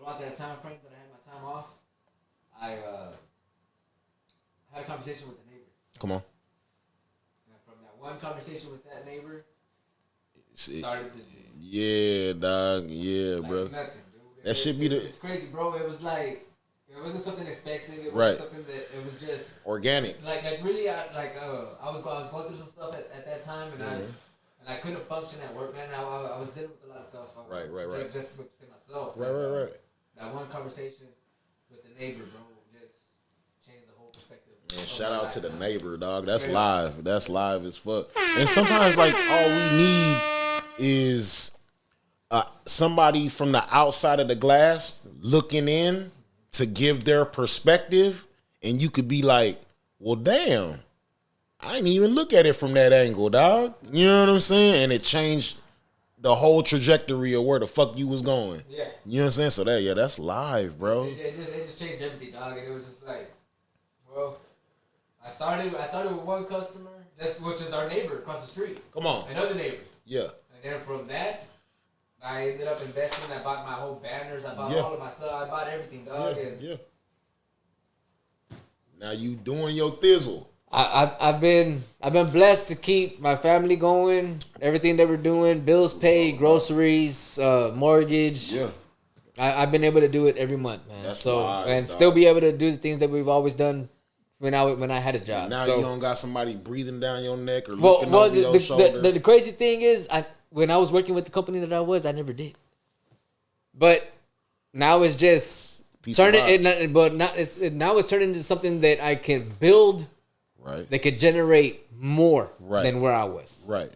throughout that time frame that I had my time off, I had a conversation with the neighbor. Come on. And from that one conversation with that neighbor, started this. Yeah, dog. Yeah, Like bro. nothing, dude. That should be the. It's crazy, bro. It was like it wasn't something expected. It wasn't Right. something that it was just Organic. like really. I was going through some stuff at that time, and I couldn't function at work, man. I was dealing with a lot of stuff. Right. Just within myself. Right. That one conversation with the neighbor, bro, just changed the whole perspective. Man, shout out to the neighbor, dog. That's live. That's live as fuck. And sometimes, like, all we need is somebody from the outside of the glass looking in to give their perspective, and you could be like, well, damn, I didn't even look at it from that angle, dog. You know what I'm saying? And it changed the whole trajectory of where the fuck you was going. Yeah. You know what I'm saying? So that's live, bro. It just changed everything, dog. And it was just like, well, I started with one customer, which is our neighbor across the street. Come on. Another neighbor. Yeah. And then from that, I ended up investing. I bought my whole banners. I bought all of my stuff. I bought everything, dog. Yeah. Now you doing your thizzle. I've been blessed to keep my family going. Everything that we're doing, bills paid, groceries, mortgage. Yeah. I've been able to do it every month, man. That's so wild, and dog. still be able to do the things that we've always done when I had a job. Now so, you don't got somebody breathing down your neck or looking over your the, shoulder. the crazy thing is, when I was working with the company that I never did. But now it's just turning it, but now it's turning into something that I can build, right? That could generate more than where I was. Right.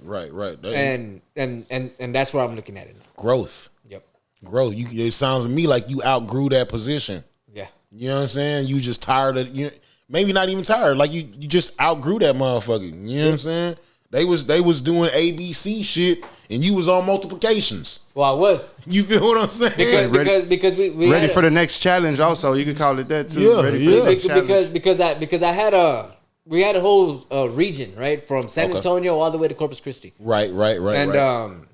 And that's where I'm looking at it now. Growth. Yep. Growth. It sounds to me like you outgrew that position. Yeah. You know what I'm saying? You just tired of maybe not even tired. Like you just outgrew that motherfucker. You know what I'm saying? They was doing ABC shit and you was on multiplications. Well, I was. You feel what I'm saying? Because we ready for the next challenge. Also, you could call it that too. Yeah, ready for the next challenge. because I had we had a whole region, right, from San Antonio all the way to Corpus Christi. Right. And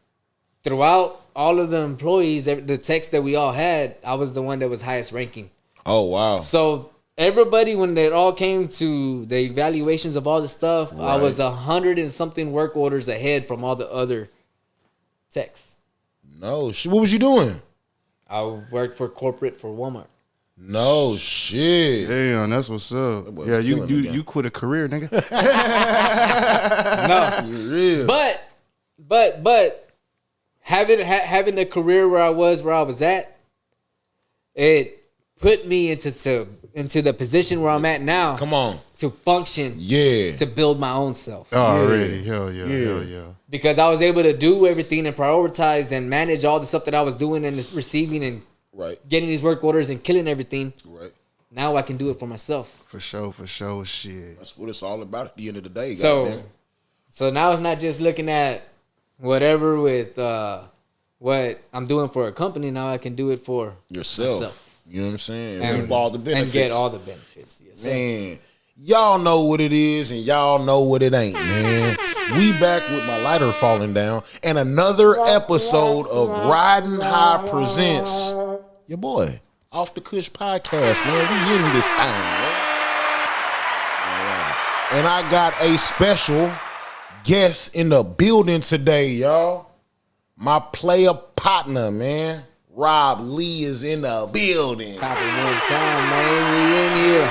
throughout all of the employees, the techs that we all had, I was the one that was highest ranking. Oh wow! So everybody, when they all came to the evaluations of all the stuff, I was 100 and something work orders ahead from all the other techs. No shit. What was you doing? I worked for corporate for Walmart. No shit. Damn, that's what's up. Yeah, you quit a career, nigga. No, You real. but having a career where I was at, it put me into the position where I'm at now. Come on. To function. Yeah. To build my own self. Already. Hell yeah. Because I was able to do everything and prioritize and manage all the stuff that I was doing and receiving and getting these work orders and killing everything. Right. Now I can do it for myself. For sure, shit. That's what it's all about at the end of the day. So now it's not just looking at whatever with what I'm doing for a company. Now I can do it for myself. You know what I'm saying? And reap all the benefits. And get all the benefits. Yes, man, y'all know what it is and y'all know what it ain't, man. We back with my lighter falling down and another episode of Ridin High presents your boy Off the Kush podcast, man. We in this thing, man. And I got a special guest in the building today, y'all. My player partner, man. Rob Lee is in the building. Copy one time, man. We in here.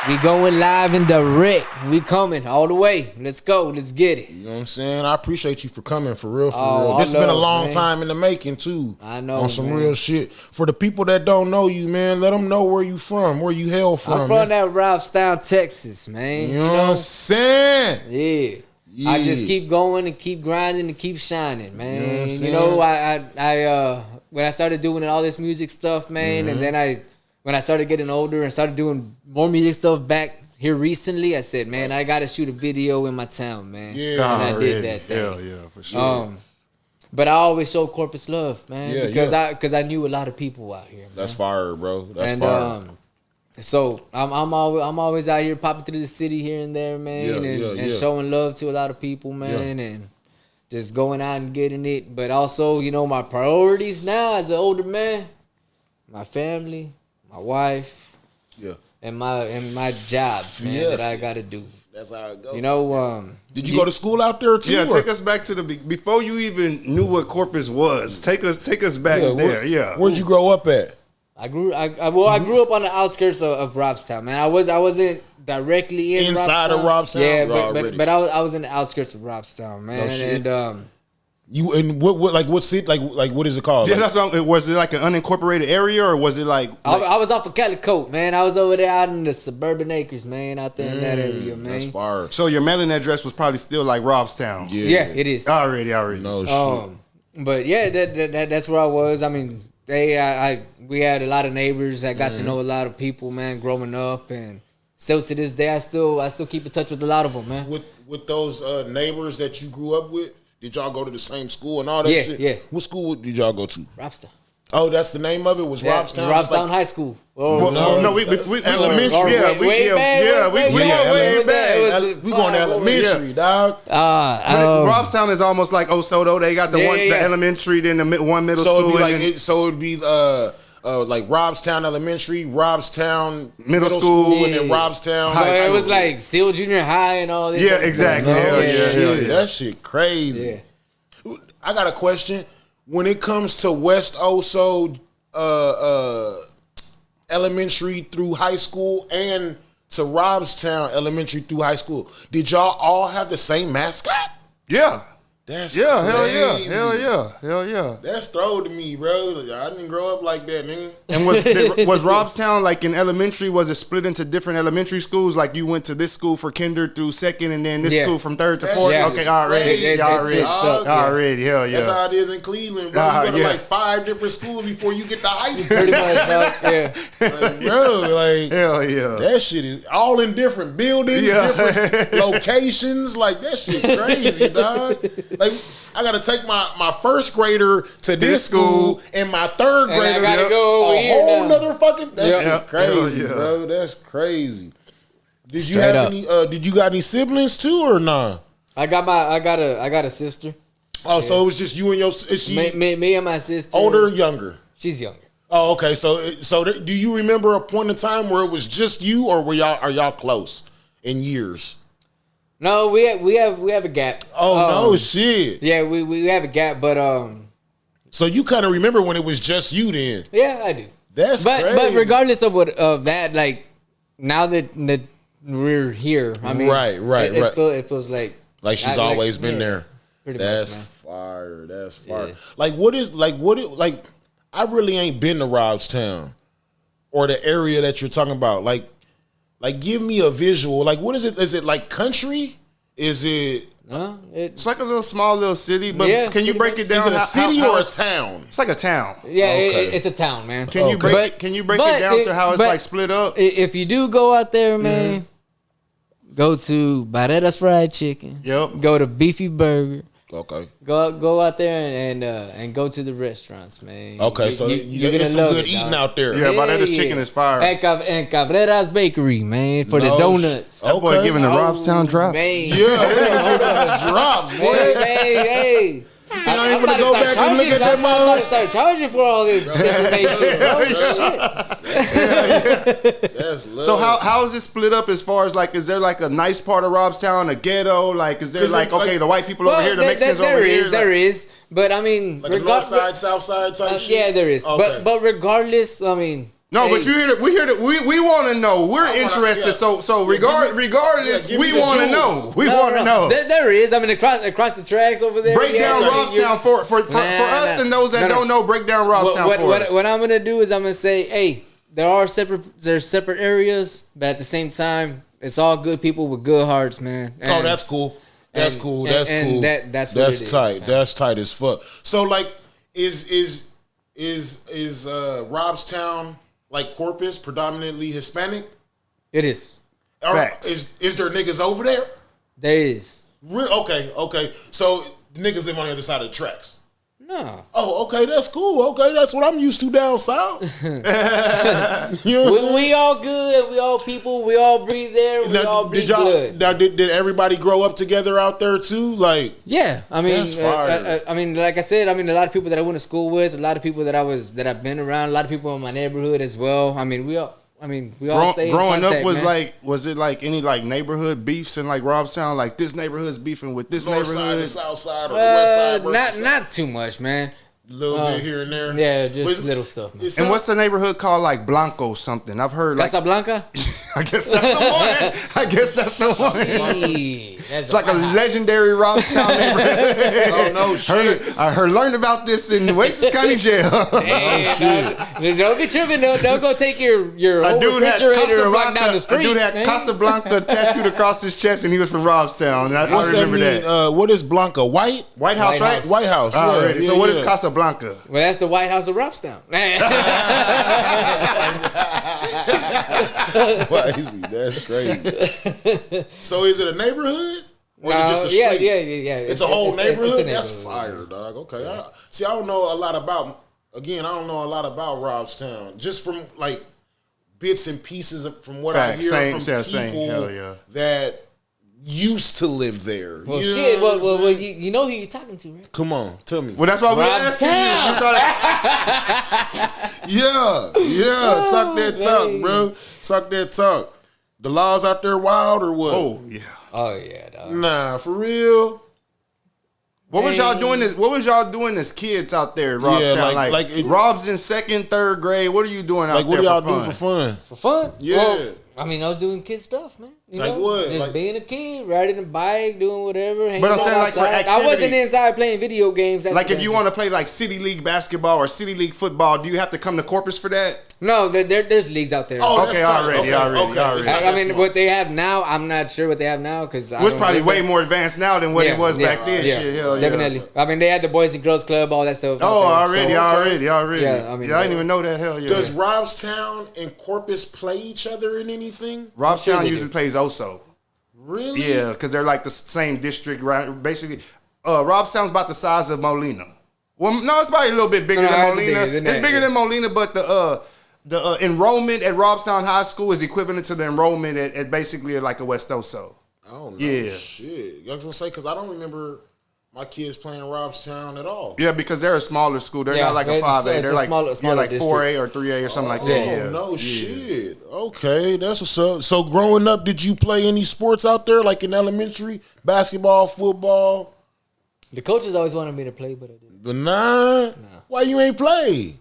We going live and direct. We coming all the way. Let's go. Let's get it. You know what I'm saying? I appreciate you for coming, for real, real. This has been a long time in the making, too. I know, on some real shit. For the people that don't know you, man, let them know where you from, where you hail from. I'm from that Robstown, Texas, man. You know what I'm saying? Yeah. I just keep going and keep grinding and keep shining, man. You know, I when I started doing all this music stuff, man, and then when I started getting older and started doing more music stuff back here recently, I said, man, I gotta shoot a video in my town, man. Yeah, and I did that thing. Hell yeah, for sure. But I always showed Corpus love, man, because I knew a lot of people out here. Man. That's fire, bro. That's fire. So I'm always out here popping through the city here and there, man, and showing love to a lot of people, man, and just going out and getting it. But also, you know, my priorities now as an older man, my family, my wife, and my jobs, man, that I gotta do. That's how it goes. You know, did you go to school out there too? Yeah, take us back to before you even knew what Corpus was. Take us back there. Where'd you grow up at? I grew up on the outskirts of Robstown, man. I wasn't directly inside of Robstown. Yeah, but I was in the outskirts of Robstown, man. No shit. And you in what city? Like what is it called? Yeah, like, that's what, was it like an unincorporated area or was it like I was off of Calicote, man. I was over there out in the suburban acres, man, out there in that area, man. That's far. So your mailing address was probably still like Robstown. Yeah, it is. Already. No shit. But yeah, that's where I was. I mean, we had a lot of neighbors that got to know a lot of people, man, growing up, and still to this day, I still keep in touch with a lot of them, man. With those neighbors that you grew up with, did y'all go to the same school and all that shit? Yeah. What school did y'all go to? Robstown. Oh, that's the name of it. Was Robstown? Robstown High School. Oh, no, we elementary. We going to elementary, dog. Robstown is almost like Osoto. They got the elementary, then the one middle school. So it'd be like Robstown Elementary, Robstown Middle School, and then Robstown High School. It was like Seal Junior High and all this. Yeah, exactly. That shit crazy. Yeah. I got a question. When it comes to West Oso Elementary through high school and to Robstown Elementary through high school, did y'all all have the same mascot? Yeah. That's crazy. Hell yeah. That's throw to me, bro. I didn't grow up like that, nigga. And was Robstown like in elementary? Was it split into different elementary schools? Like you went to this school for kinder through second, and then this school from third to fourth. Okay, already. Hell yeah. That's how it is in Cleveland, bro. You go to like 5 different schools before you get to high school. Pretty much, yeah. Like, bro, like hell yeah. That shit is all in different buildings, different locations. Like that shit crazy, dog. Like I gotta take my first grader to this school and my third grader I gotta go over a here whole now. nother fucking shit crazy, bro. That's crazy. Did you have any did you got any siblings too or nah? I got a sister. Oh, so it was just you and your is she me and my sister. older or younger? She's younger. Oh, okay. So do you remember a point in time where it was just you or are y'all close in years? No, we have a gap. Oh no shit. Yeah, we have a gap, but so you kind of remember when it was just you then? Yeah, I do. That's crazy. But regardless of that, like now that we're here, I mean, right. It feels like she's always been there. Pretty That's much, fire. That's fire. Yeah. Like I really ain't been to Robstown or the area that you're talking about. Like give me a visual. Like what is it? Is it like country? Is it? It's like a small little city, but can you break it down? Is it a city or a town? It's like a town. Yeah, it's a town, man. Can you break it down to how it's like split up? If you do go out there, man, go to Barrera's Fried Chicken. Yep. Go to Beefy Burger. Okay. Go out there and go to the restaurants, man. Okay, so you get some good eating out there. Yeah, Barrera's chicken is fire. And Cabrera's Bakery, man, for the donuts. That boy giving the Robstown drops. Man. Yeah, drops, boy. Hey. I ain't gonna go back and look at that I'm about to start charging for all this information, bro. Shit. That's love. So how is it split up as far as like, is there like a nice part of Robstown, a ghetto? Like, is there like, okay, the white people over here, the Mexicans over here? There is. But I mean, like a north side, south side type shit? Yeah, there is. Okay. But regardless, I mean. No, but we want to know. We're interested. So regardless, we want to know. We want to know. There is. I mean, across the tracks over there. Break down Robstown for us and those that don't know. Break down Robstown for us. What I'm gonna do is I'm gonna say, hey, there's separate areas, but at the same time, it's all good people with good hearts, man. And, that's cool. That's cool. That's what it is, tight. man. That's tight as fuck. So like, is Robstown like Corpus predominantly Hispanic? It is. Is there niggas over there? There is. Okay. So the niggas live on the other side of the tracks. No. Oh, okay, that's cool. Okay, that's what I'm used to down south. You know we all good. We all people. We all breathe there. We all breathe blood. Now, did everybody grow up together out there too? Like, yeah, I mean, that's fire. I mean, like I said, I mean, a lot of people that I went to school with, a lot of people that I've been around, a lot of people in my neighborhood as well. I mean, we all stay in growing contact, up was man. like, was it like any like neighborhood beefs in like Robstown? Like this neighborhood's beefing with this north neighborhood. side, the south side, or the west side? Not too much, man. A little bit here and there. Yeah, just little stuff, man. And what's the neighborhood called? Like Blanco something. I've heard like Casablanca. I guess that's the one. I guess that's the one. It's like a legendary Robstown neighborhood. Oh no shit! I learned about this in Oasis County Jail. Don't be tripping. Don't go take your whole refrigerator and walk down the street. A dude had Casablanca tattooed across his chest, and he was from Robstown. And I remember that. What is Blanca? White House, right? White House. Alrighty. So what is Casablanca? Well, that's the White House of Robstown. That's crazy. So is it a neighborhood? Or is it just a street? Yeah. It's a whole neighborhood? That's neighborhood. fire, dog. Okay. I don't know a lot about Robstown. Just from like bits and pieces from what I hear from people that used to live there. Well, shit. Well, you know who you're talking to, right? Come on, tell me. Well, that's why we asked you. Yeah. Talk that talk, bro. Talk that talk. The laws out there wild or what? Oh yeah, dog. Nah, for real. What was y'all doing? What was y'all doing as kids out there, in Robstown? Yeah, like Rob's in 2nd, 3rd grade. What are you doing out there? What do y'all do for fun? For fun? Yeah. Well, I mean, I was doing kid stuff, man. You like know? what? Just like, being a kid, riding a bike, doing whatever. But I'm saying like for activity. I wasn't inside playing video games. Like if you want to play like City League basketball or City League football, do you have to come to Corpus for that? No, there's leagues out there. Oh, okay, already. I mean, what they have now, I'm not sure what they have now because it was probably way more advanced now than what it was back then. Shit, hell yeah. Definitely. I mean, they had the Boys and Girls Club, all that stuff. Oh, already. Yeah, I mean, I didn't even know that. Hell yeah. Does Robstown and Corpus play each other in anything? Robstown usually plays Oso. Really? Yeah, because they're like the same district, right? Basically, Robstown's about the size of Molina. Well, no, it's probably a little bit bigger than Molina. It's bigger than Molina, but the enrollment at Robstown High School is equivalent to the enrollment at basically like a West Oso. Oh no, yeah. Shit. I was gonna say because I don't remember my kids playing Robstown at all. Yeah, because they're a smaller school. They're not like a 5A. They're like smaller like 4A or 3A or something like that. Yeah. No shit. Okay, that's what's up. So growing up, did you play any sports out there, like in elementary? Basketball, football? The coaches always wanted me to play, but I didn't. But nah. Why you ain't play?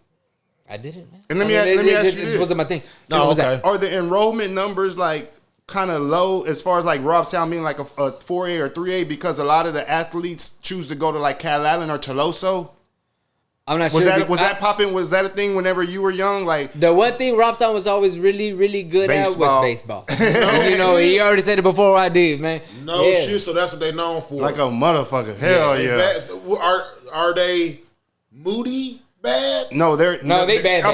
I didn't, man. And let me ask you this. This wasn't my thing. No, okay. Are the enrollment numbers like kind of low as far as like Robstown being like a 4A or 3A because a lot of the athletes choose to go to like Cal Allen or Toloso? I'm not sure. Was that popping? Was that a thing whenever you were young? Like the one thing Robstown was always really, really good at was baseball. You know, he already said it before I did, man. No shit. So that's what they known for. Like a motherfucker. Hell yeah. Are they moody? Bad? No, they bad. They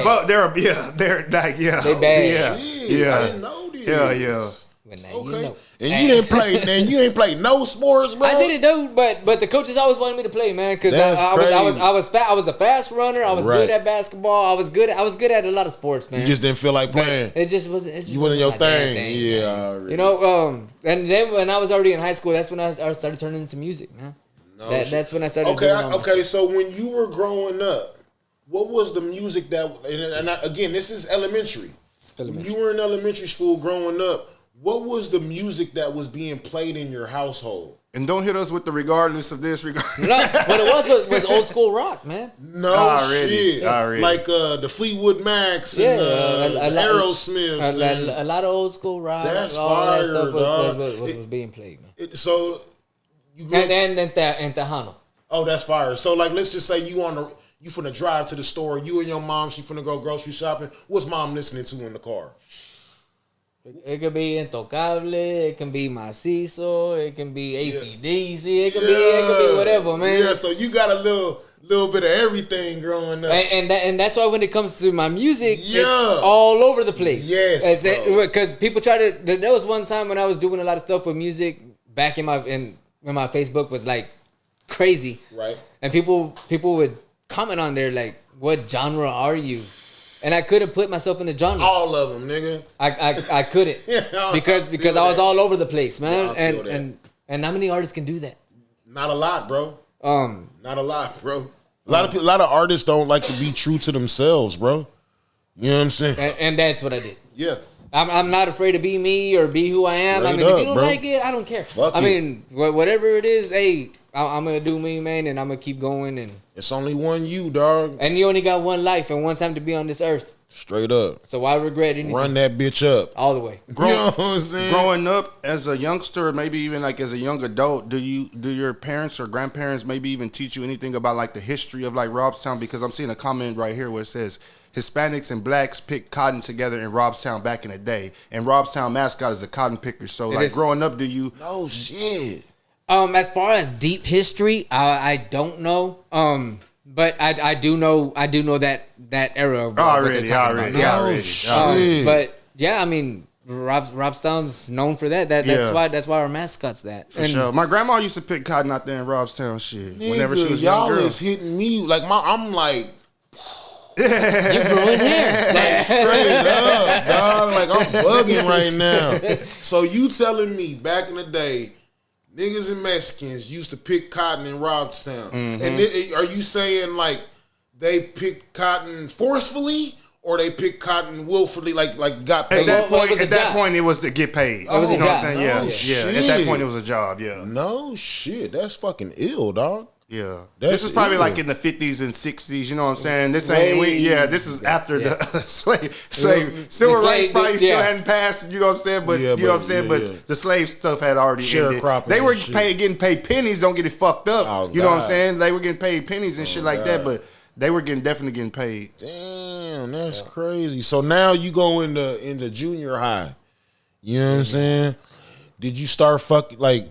bad. They bad. Yeah. I didn't know this. Hell yeah. But now okay. You know. And you didn't play. And you ain't play no sports, bro. I didn't do, but the coaches always wanted me to play, man, because I was a fast runner. I was good at basketball. I was good at a lot of sports, man. You just didn't feel like playing. It just wasn't. You wasn't your thing. Yeah. You know, and then when I was already in high school, that's when I started turning into music, man. That's when I started. Okay. So when you were growing up, what was the music that? And again, this is elementary. When you were in elementary school growing up, what was the music that was being played in your household? And don't hit us with the regardless of this. No, what it was old school rock, man. No shit. Like the Fleetwood Macs and Aerosmiths. A lot of old school rock. That's all fire, that stuff dog. was being played, man. So you and Tejano. Oh, that's fire. So like, let's just say you finna drive to the store. You and your mom, she finna go grocery shopping. What's mom listening to in the car? It could be Intocable, it can be Macizo, it can be AC/DC, it can be whatever, man. Yeah, so you got a little bit of everything growing up. And that's why when it comes to my music, it's all over the place. Yes. Because people try to, there was one time when I was doing a lot of stuff with music back when my Facebook was like crazy. Right. And people would comment on there like, what genre are you? And I couldn't put myself in a genre. All of them, nigga. I couldn't. because I was all over the place, man. And how many artists can do that? Not a lot, bro. Not a lot, bro. A lot of artists don't like to be true to themselves, bro. You know what I'm saying? And that's what I did. Yeah. I'm not afraid to be me or be who I am. Straight I mean, up, if you don't bro. like it, I don't care. I mean, whatever it is, hey, I'm going to do me, man, and I'm going to keep going. And it's only one you, dog. And you only got one life and one time to be on this earth. Straight up. So why regret anything? Run that bitch up. All the way. You know what I'm saying? Growing up as a youngster, or maybe even like as a young adult, do your parents or grandparents maybe even teach you anything about like the history of like Robstown? Because I'm seeing a comment right here where it says Hispanics and blacks picked cotton together in Robstown back in the day, and Robstown mascot is a cotton picker. So like growing up, do you? No shit. As far as deep history, I don't know. But I do know that era of already. But yeah, I mean, Robstown's known for that. That's why our mascot's that. For sure. My grandma used to pick cotton out there in Robstown. Shit, Nigga, whenever she was young girl. Y'all is hitting me like I'm like. You grew in here. Like straight up, dog. Like I'm bugging right now. So you telling me back in the day, niggas and Mexicans used to pick cotton in Robstown. Mm-hmm. And are you saying like they picked cotton forcefully or they picked cotton willfully, like got paid? At that point, it was to get paid. It was you know job. What I'm saying? Yeah. Shit. At that point, it was a job. Yeah. No shit. That's fucking ill, dog. Yeah. This is probably like in the 50s and 60s. You know what I'm saying? This ain't this is after the civil rights probably still hadn't passed. You know what I'm saying? But you know what I'm saying? But the slave stuff had already ended. They were getting paid pennies. Don't get it fucked up. Oh, you know what I'm saying? They were getting paid pennies and shit like that. But they were definitely getting paid. Damn, that's crazy. So now you go into junior high. You know what I'm saying? Did you start fucking like?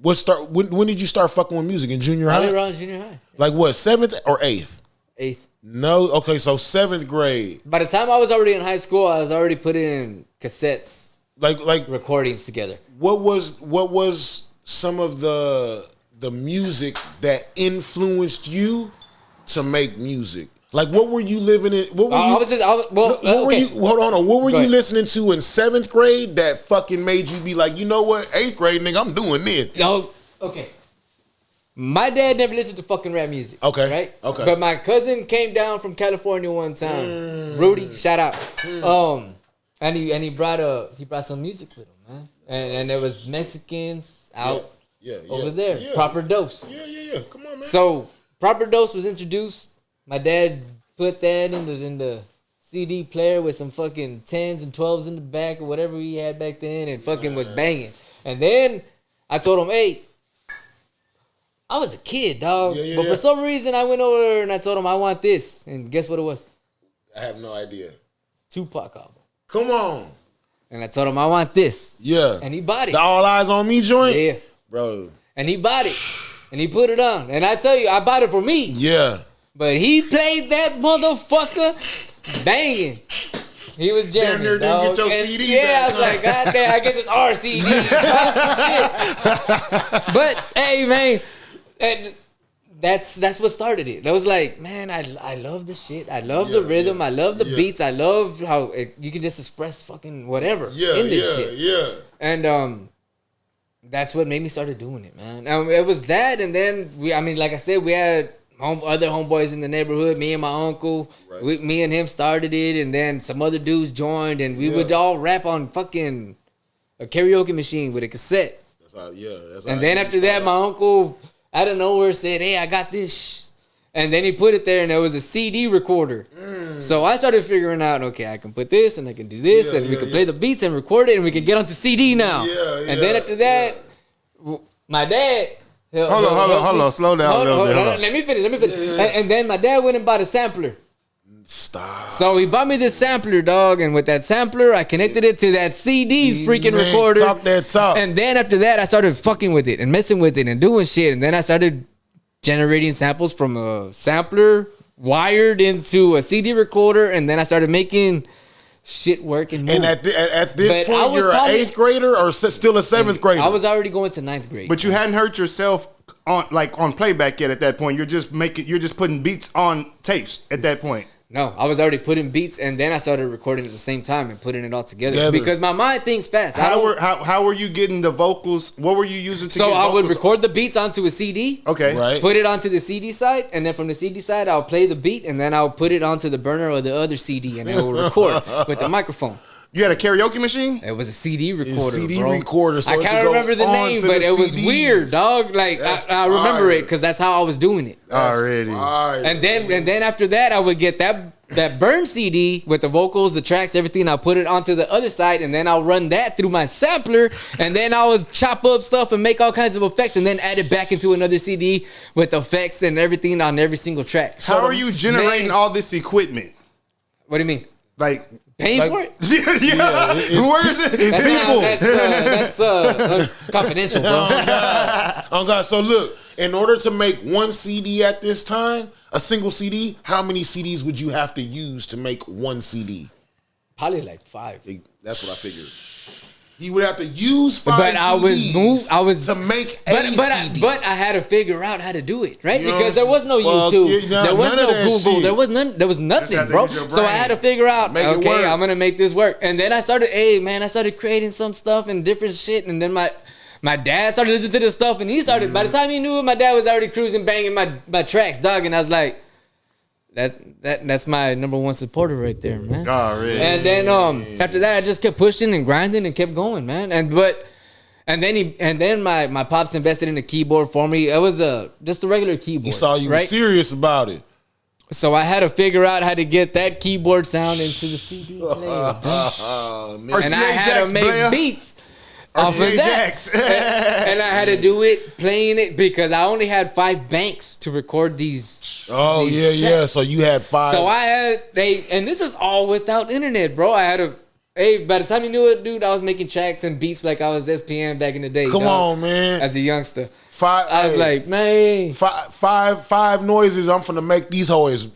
When did you start fucking with music in junior high? Probably around junior high. Like what, 7th or 8th? 8th. No, okay, so 7th grade. By the time I was already in high school, I was already putting cassettes, like recordings together. What was some of the music that influenced you to make music? Like, what were you living in? What were you? Hold on. What were you listening to in 7th grade that fucking made you be like, you know what, 8th grade, nigga, I'm doing this? No, okay. My dad never listened to fucking rap music. Okay, right? Okay. But my cousin came down from California one time. Rudy, shout out. And he brought some music with him, man. And there was Mexicans out over there. Yeah. Proper Dose. Yeah. Come on, man. So Proper Dose was introduced. My dad put that in the CD player with some fucking 10s and 12s in the back or whatever he had back then and fucking was banging. And then I told him, hey, I was a kid, dog. But for some reason I went over and I told him I want this. And guess what it was? I have no idea. Tupac album. Come on. And I told him I want this. Yeah. And he bought it. The All Eyes on Me joint? Yeah. Bro. And he bought it. And he put it on. And I tell you, I bought it for me. Yeah. But he played that motherfucker banging. He was jamming. Damn near didn't get your CD back. I was like, God damn, I guess it's our CD. Shit. But hey, man, and that's what started it. I was like, man, I love the shit. I love the rhythm. I love the beats. I love how you can just express fucking whatever in this shit. Yeah. And that's what made me started doing it, man. It was that, and then like I said, we had other homeboys in the neighborhood, me and my uncle. Right. Me and him started it, and then some other dudes joined, and we would all rap on fucking a karaoke machine with a cassette. And then after that, my uncle out of nowhere said, hey, I got this. And then he put it there, and there was a CD recorder. So I started figuring out, okay, I can put this, and I can do this, and we can play the beats and record it, and we can get onto CD now. And then after that, my dad... Hold on. Slow down a little bit. Let me finish. And then my dad went and bought a sampler. Stop. So he bought me this sampler, dog, and with that sampler, I connected it to that CD freaking recorder. Talk that talk. And then after that, I started fucking with it and messing with it and doing shit. And then I started generating samples from a sampler wired into a CD recorder, and then I started making shit work and move. And at this point, you're an 8th grader or still a 7th grader? I was already going to 9th grade. But you hadn't hurt yourself on playback yet at that point. You're just putting beats on tapes at that point. No, I was already putting beats, and then I started recording at the same time and putting it all together. Because my mind thinks fast. How were you getting the vocals? What were you using to get vocals? So I would record the beats onto a CD. Okay. Right. Put it onto the CD side, and then from the CD side, I'll play the beat, and then I'll put it onto the burner or the other CD, and it will record with the microphone. You had a karaoke machine? It was a CD recorder, recorder. So I can't remember the name, but it was weird, dog. Like I remember it because that's how I was doing it. Already. And then after that, I would get that burn CD with the vocals, the tracks, everything. I'll put it onto the other side, and then I'll run that through my sampler, and then I would chop up stuff and make all kinds of effects, and then add it back into another CD with effects and everything on every single track. How are you generating all this equipment? What do you mean? Like paying for it? Yeah. Where is it? It's people. That's confidential, bro. Oh God. So look, in order to make one CD at this time, a single CD, how many CDs would you have to use to make one CD? Probably like 5. That's what I figured. You would have to use 5 but CDs I was to make a CD. But I had to figure out how to do it, right? You know because there was no YouTube, there was no Google, shit. there was nothing, bro. So I had to figure out, okay, I'm gonna make this work. And then I started creating some stuff and different shit. And then my dad started listening to this stuff, and he started. By the time he knew it, my dad was already cruising, banging my tracks, dog. And I was like, that's my number one supporter right there, man. Oh, really? And then after that, I just kept pushing and grinding and kept going, man. And then my pops invested in a keyboard for me. It was just a regular keyboard. He saw you were serious about it. So I had to figure out how to get that keyboard sound into the CD player. And I had to make beats off of that. And I had to do it, playing it, because I only had 5 banks to record these. Oh, yeah. So you had 5. So I had, and this is all without internet, bro. I had by the time you knew it, dude, I was making tracks and beats like I was SPM back in the day. Come on, man. As a youngster. 5. I was like, man. 5 noises. I'm finna make these hoes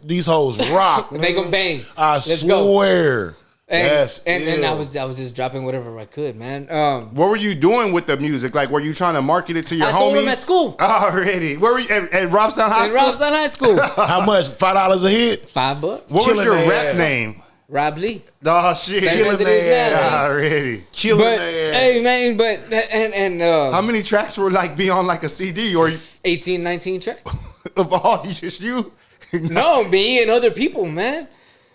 rock. Make them bang. I swear. Go. And I was just dropping whatever I could, man. What were you doing with the music? Like, were you trying to market it to your homies? I sold them at school. Already. Where were you at Robstown High School? At Robstown High School. How much? $5 a hit? $5. What was your rap name? Rob Lee. Oh shit! Same as it is now. Already. Killing but hey man, how many tracks were be on like a CD or 18, 19 tracks? Of all just you? No, me and other people, man.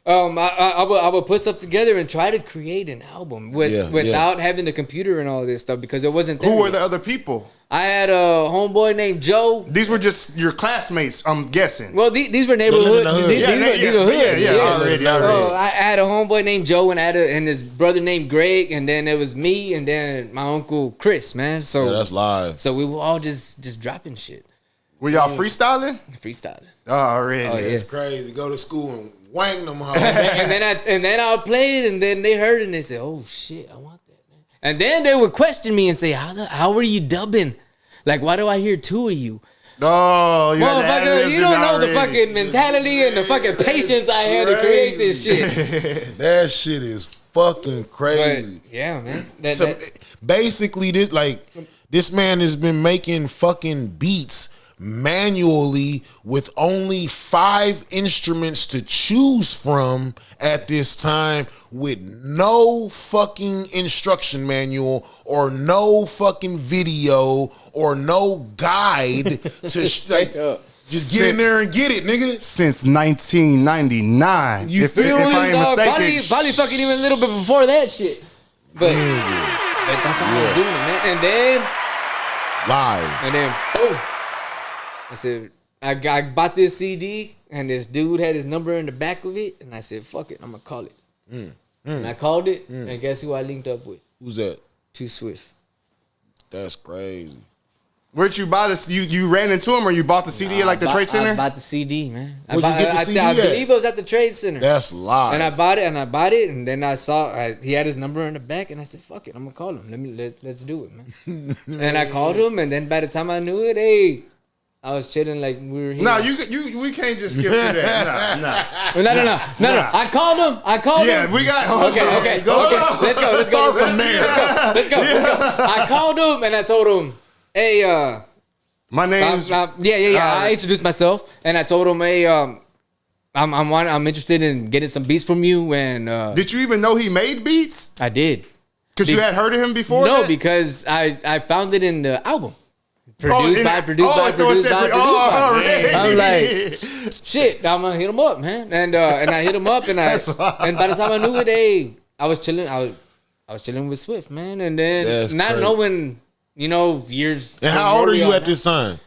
I would put stuff together and try to create an album without having the computer and all this stuff, because it wasn't there. Who were the other people? I had a homeboy named Joe. These were just your classmates, I'm guessing. Well, these were neighborhood. These were hood. Yeah. Already. I had a homeboy named Joe, and and his brother named Greg, and then it was me, and then my uncle Chris, man. So that's live. So we were all just dropping shit. Were y'all freestyling? Freestyling. Oh, already. Oh, yeah. It's crazy. Go to school and wang them hoes. and then I'll play it, and then they heard it, and they said, "Oh shit, I want that, man." And then they would question me and say, "How are you dubbing? Like, why do I hear 2 of you?" Oh, motherfucker, you don't know the fucking mentality and the fucking patience I had to create this shit. That shit is fucking crazy. But, yeah, man. Basically, this man has been making fucking beats manually with only 5 instruments to choose from at this time, with no fucking instruction manual or no fucking video or no guide to just get in there and get it, nigga. Since 1999. You feel me? If I ain't mistaken. Probably fucking even a little bit before that shit. But that's how I was doing it, man. And then live. And then boom. I said, I bought this CD, and this dude had his number in the back of it, and I said, fuck it, I'm going to call it. And I called it, and guess who I linked up with? Who's that? Too Swift. That's crazy. Where'd you buy this? You ran into him, or you bought the CD at the Trade Center? I bought the CD, man. Where'd you get the CD I believe it was at the Trade Center. That's live. And I bought it, and then I saw he had his number in the back, and I said, fuck it, I'm going to call him. Let's do it, man. And I called him, and then by the time I knew it, I was chilling like we were here. No, we can't just skip through that. No. I called him. Yeah, we got. Okay. Let's go. Let's go. I called him and I told him, hey, My name's I introduced myself and I told him, hey, I'm interested in getting some beats from you. And did you even know he made beats? I did. Because you had heard of him before? No, because I found it in the album. Produced by. I'm like, shit, I'm gonna hit him up, man. And I hit him up, and by the time I knew it, I was chilling. I was chilling with Swift, man. And then knowing, years. And how old are you at this time?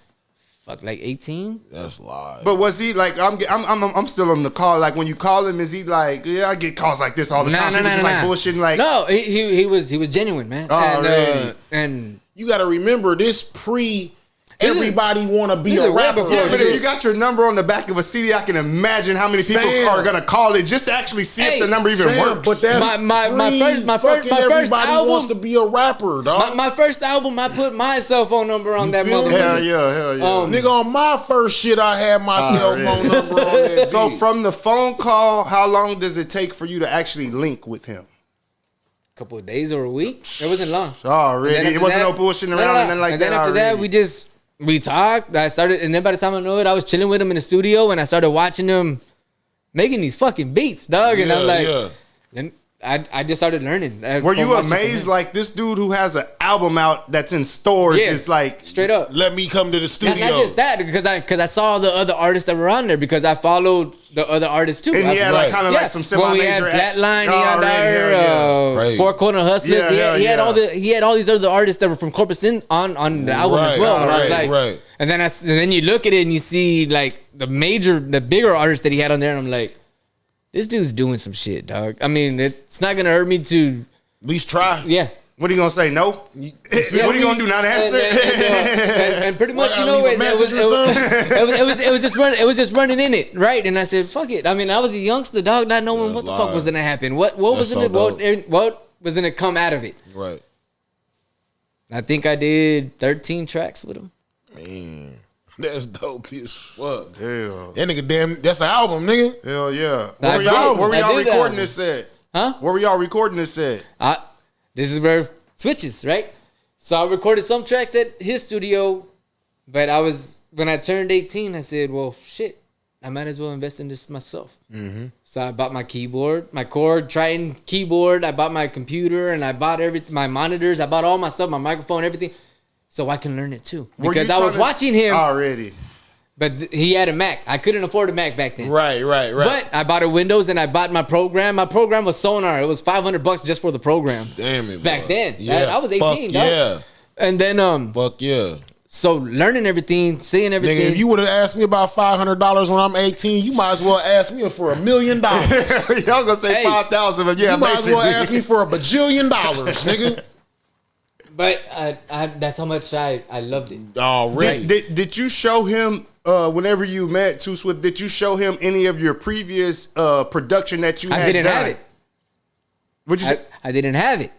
Fuck, like 18. That's live. But was he like? I'm still on the call. Like when you call him, is he like? Yeah, I get calls like this all the time. He was just like bullshitting. Like no, he was genuine, man. Oh, really? And you got to remember this everybody want to be a rapper. Yeah, but if you got your number on the back of a CD, I can imagine how many people are gonna call it just to actually see if the number even works. But that's my first album wants to be a rapper, dog. My first album, I put my cell phone number on that motherfucker. Hell yeah. Nigga, on my first shit, I had my cell phone number on that. So from the phone call, how long does it take for you to actually link with him? Couple of days or a week. It wasn't long. Oh, really? It wasn't no bullshitting around and then like that. And then after that, we talked. I started, and then by the time I knew it, I was chilling with him in the studio, and I started watching him making these fucking beats, dog. And I'm like, and I just started learning. Were you amazed? Like this dude who has an album out that's in stores is like straight up. Let me come to the studio. Not just that, because I saw the other artists that were on there because I followed the other artists too. And he had like kind of like some semi-major. We had Flatline, he had there, Four Corner Hustlers. He had all these other artists that were from Corpus on the album as well. And I was like, and then you look at it and you see like the bigger artists that he had on there, and I'm like, this dude's doing some shit, dog. I mean, it's not gonna hurt me to at least try. Yeah. What are you gonna say? No. What are you gonna do? Not answer? And pretty much, it was just running. It was just running in it, right? And I said, "Fuck it." I mean, I was a youngster, dog, not knowing what the fuck was gonna happen. What was in it? What was gonna come out of it? Right. I think I did 13 tracks with him. Man. That's dope as fuck. Hell. That nigga that's an album, nigga. Hell yeah. Where were y'all recording this at? Huh? Where were y'all recording this at? This is where it switches, right? So I recorded some tracks at his studio, but when I turned 18, I said, well, shit, I might as well invest in this myself. Mm-hmm. So I bought my keyboard, my Cord Triton keyboard. I bought my computer, and I bought my monitors. I bought all my stuff, my microphone, everything. So I can learn it too. Because I was watching him already. But he had a Mac. I couldn't afford a Mac back then. Right. But I bought a Windows and I bought my program. My program was Sonar. It was $500 just for the program. Damn it, back then. Yeah. I was 18, dog. Yeah. And then fuck yeah. So learning everything, seeing everything. Nigga, if you would have asked me about $500 when I'm 18, you might as well ask me for $1 million. Y'all gonna say 5,000, but yeah, you might as well ask me for $1 bajillion, nigga. But that's how much I loved it. Already. Did you show him whenever you met Too Swift? Did you show him any of your previous production that you had done? I didn't have it. What'd you say? I didn't have it.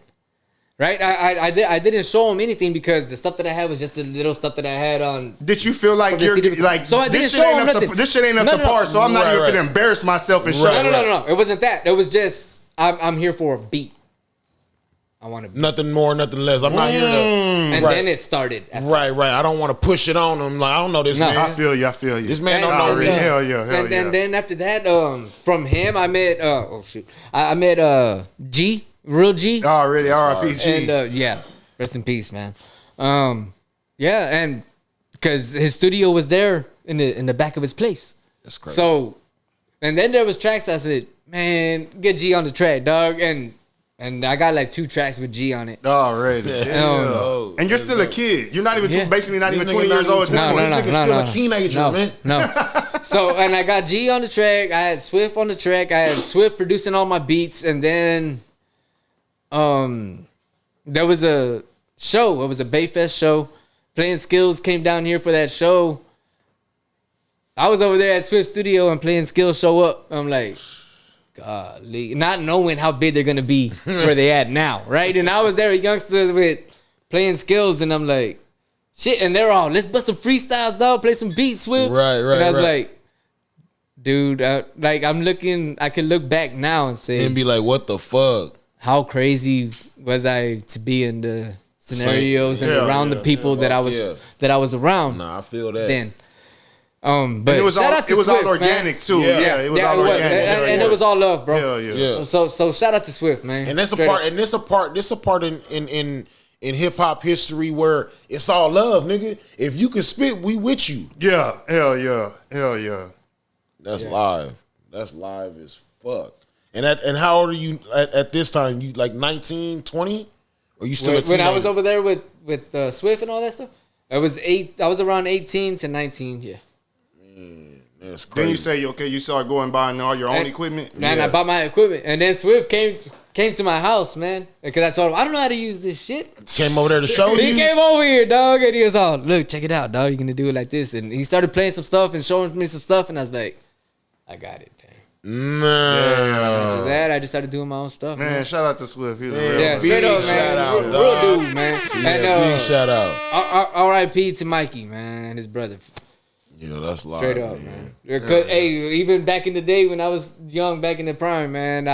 Right? I didn't show him anything because the stuff that I had was just the little stuff that I had on. Did you feel like you're like, so I didn't show him nothing. This shit ain't up to par, so I'm not even gonna embarrass myself and show. No. It wasn't that. It was just I'm here for a beat. I want to nothing more, nothing less. I'm not here to. And then it started. Right. I don't want to push it on him. Like I don't know this man. I feel you. This man don't know me. Hell yeah. And then after that, from him, I met. I met G, Real G. Oh, really? R.I.P. G. And rest in peace, man. And because his studio was there in the back of his place. That's crazy. So, and then there was tracks I said, man, get G on the track, dog, and I got like 2 tracks with G on it. Already. And you're still a kid. You're not even basically not even 20 years old at this point. This nigga's still a teenager, man. No. So, and I got G on the track. I had Swift on the track. I had Swift producing all my beats. And then there was a show. It was a Bayfest show. Playing Skills came down here for that show. I was over there at Swift Studio and Playing Skills show up. I'm like, golly, not knowing how big they're gonna be where they at now, right? And I was there, a youngster with Playing Skills, and I'm like, shit. And they're all, let's bust some freestyles, dog. Play some beats, Swift. Right. And I was like, dude, I can look back now and say, and be like, what the fuck? How crazy was I to be in the scenarios and around the people that I was around. Nah, I feel that. Then. But it was shout all, out to it was Swift, all organic man. too. Yeah, it was all organic. And it was all love, bro. Hell yeah. So shout out to Swift, man. And that's a part. And this a part in hip hop history where it's all love, nigga. If you can spit, we with you. Yeah, hell yeah. That's live. That's live as fuck. And how old are you at this time? You like 19, 20? Or you still a teenager? When I was over there with Swift and all that stuff, I was around 18 to 19. Yeah. Man, that's crazy. Then you say, okay, you started going buying all your own equipment. Man, I bought my equipment, and then Swift came to my house, man, because I told him I don't know how to use this shit. Came over there to show you. He came over here, dog, and he was all, look, check it out, dog. You're gonna do it like this, and he started playing some stuff and showing me some stuff, and I was like, I got it, man. No. After that, I just started doing my own stuff. Man, shout out to Swift. He's a yeah, straight up, man. Shout out, real dude, man. Yeah, and, big shout out. R.I.P. to Mikey, man, his brother. Yeah, that's live. Straight up, man. Hey, even back in the day when I was young, back in the prime, man,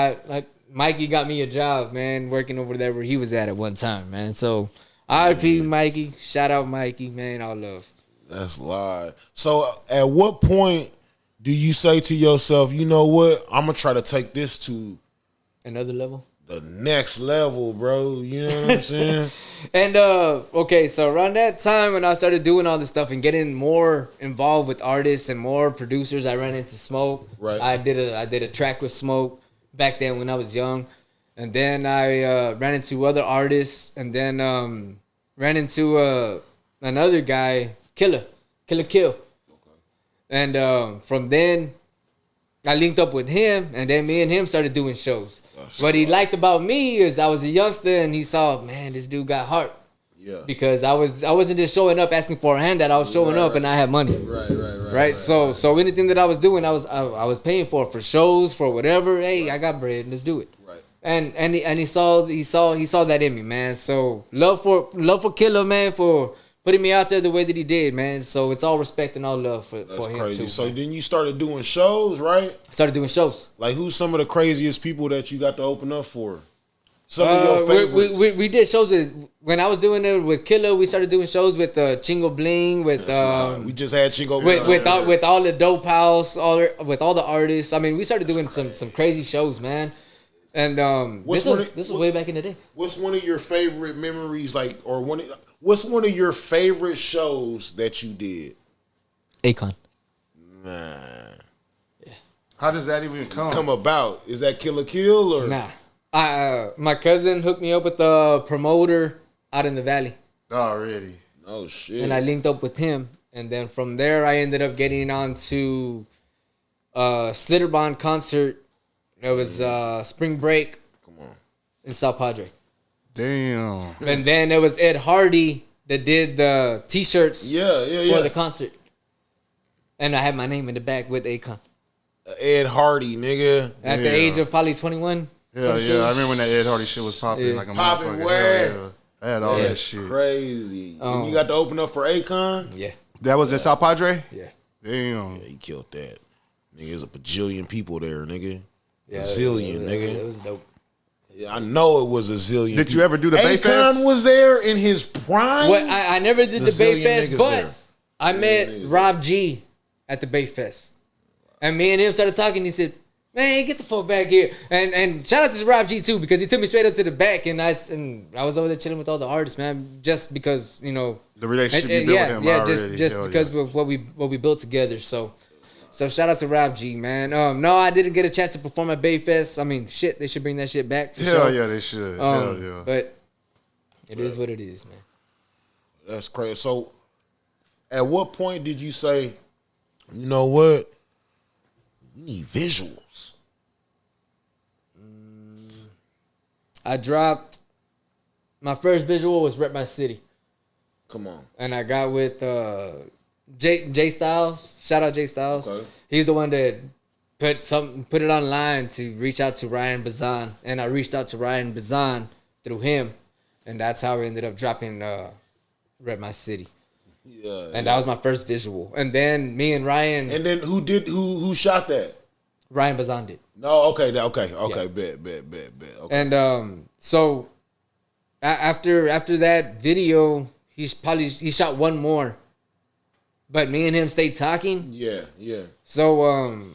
Mikey got me a job, man, working over there where he was at one time, man. So, R.I.P. Mikey. Shout out Mikey, man. All love. That's live. So, at what point do you say to yourself, you know what? I'm going to try to take this to another level? The next level, bro. You know what I'm saying? And, okay, so around that time when I started doing all this stuff and getting more involved with artists and more producers, I ran into Smoke. Right. I did a track with Smoke back then when I was young. And then I ran into other artists and then ran into another guy, Kill. And from then, I linked up with him, and then me and him started doing shows. What he liked about me is I was a youngster, and he saw, man, this dude got heart. Yeah. Because I wasn't just showing up asking for a handout. I was showing up, and I had money. Right. So anything that I was doing, I was paying for shows, for whatever. Hey, I got bread. Let's do it. Right. And he saw that in me, man. So love for Killer, man, for putting me out there the way that he did, man. So it's all respect and all love for him crazy. too. So then you started doing shows, right? I started doing shows. Like, who's some of the craziest people that you got to open up for? Some of your favorites. We did shows when I was doing it with Killer. We started doing shows with Chingo Bling, with we just had Chingo Bling with all the dope house, with all the artists. I mean, we started doing some crazy shows, man. And this was way back in the day. What's one of your favorite memories, like, or what's one of your favorite shows that you did? Akon. Nah. Yeah. How does that even come about? Is that Kill or? Nah. My cousin hooked me up with the promoter out in the valley. Already. Oh shit. And I linked up with him, and then from there I ended up getting on to Slitterbond concert. It was spring break. Come on. In South Padre. Damn. And then it was Ed Hardy that did the T-shirts for the concert. And I had my name in the back with Akon. Ed Hardy, nigga. At the age of probably 21. Yeah. I remember when that Ed Hardy shit was popping. Yeah. Like a motherfucker. Where? I had all that shit. Crazy. And you got to open up for Akon? Yeah. That was in South Padre? Yeah. Damn. Yeah, he killed that. Nigga, there's a bajillion people there, nigga. Yeah, a zillion, nigga. It was dope. Yeah, I know it was a zillion. Did you ever do the Bay Fest? Akon was there in his prime. Well, I never did the Bay Fest, but I met Rob G at the Bay Fest. And me and him started talking. He said, man, get the fuck back here. And shout out to Rob G too, because he took me straight up to the back, and I was over there chilling with all the artists, man, just because, you know, the relationship you built with him. Yeah, already. just because of what we built together. So shout out to Rob G, man. No, I didn't get a chance to perform at Bay Fest. I mean, shit, they should bring that shit back. For Hell sure. yeah, they should. Hell yeah. But it is what it is, man. That's crazy. So, at what point did you say, you know what? We need visuals. I dropped my first visual was Rep My City. Come on. And I got with Jay Styles. Shout out Jay Styles. Okay. He's the one that put it online to reach out to Ryan Bazan, and I reached out to Ryan Bazan through him, and that's how we ended up dropping Rep My City. Yeah. And that was my first visual. And then me and Ryan. And then who shot that? Ryan Bazan did. No, okay, Yeah. bet. Okay. And so after that video, he shot one more. But me and him stayed talking. Yeah. So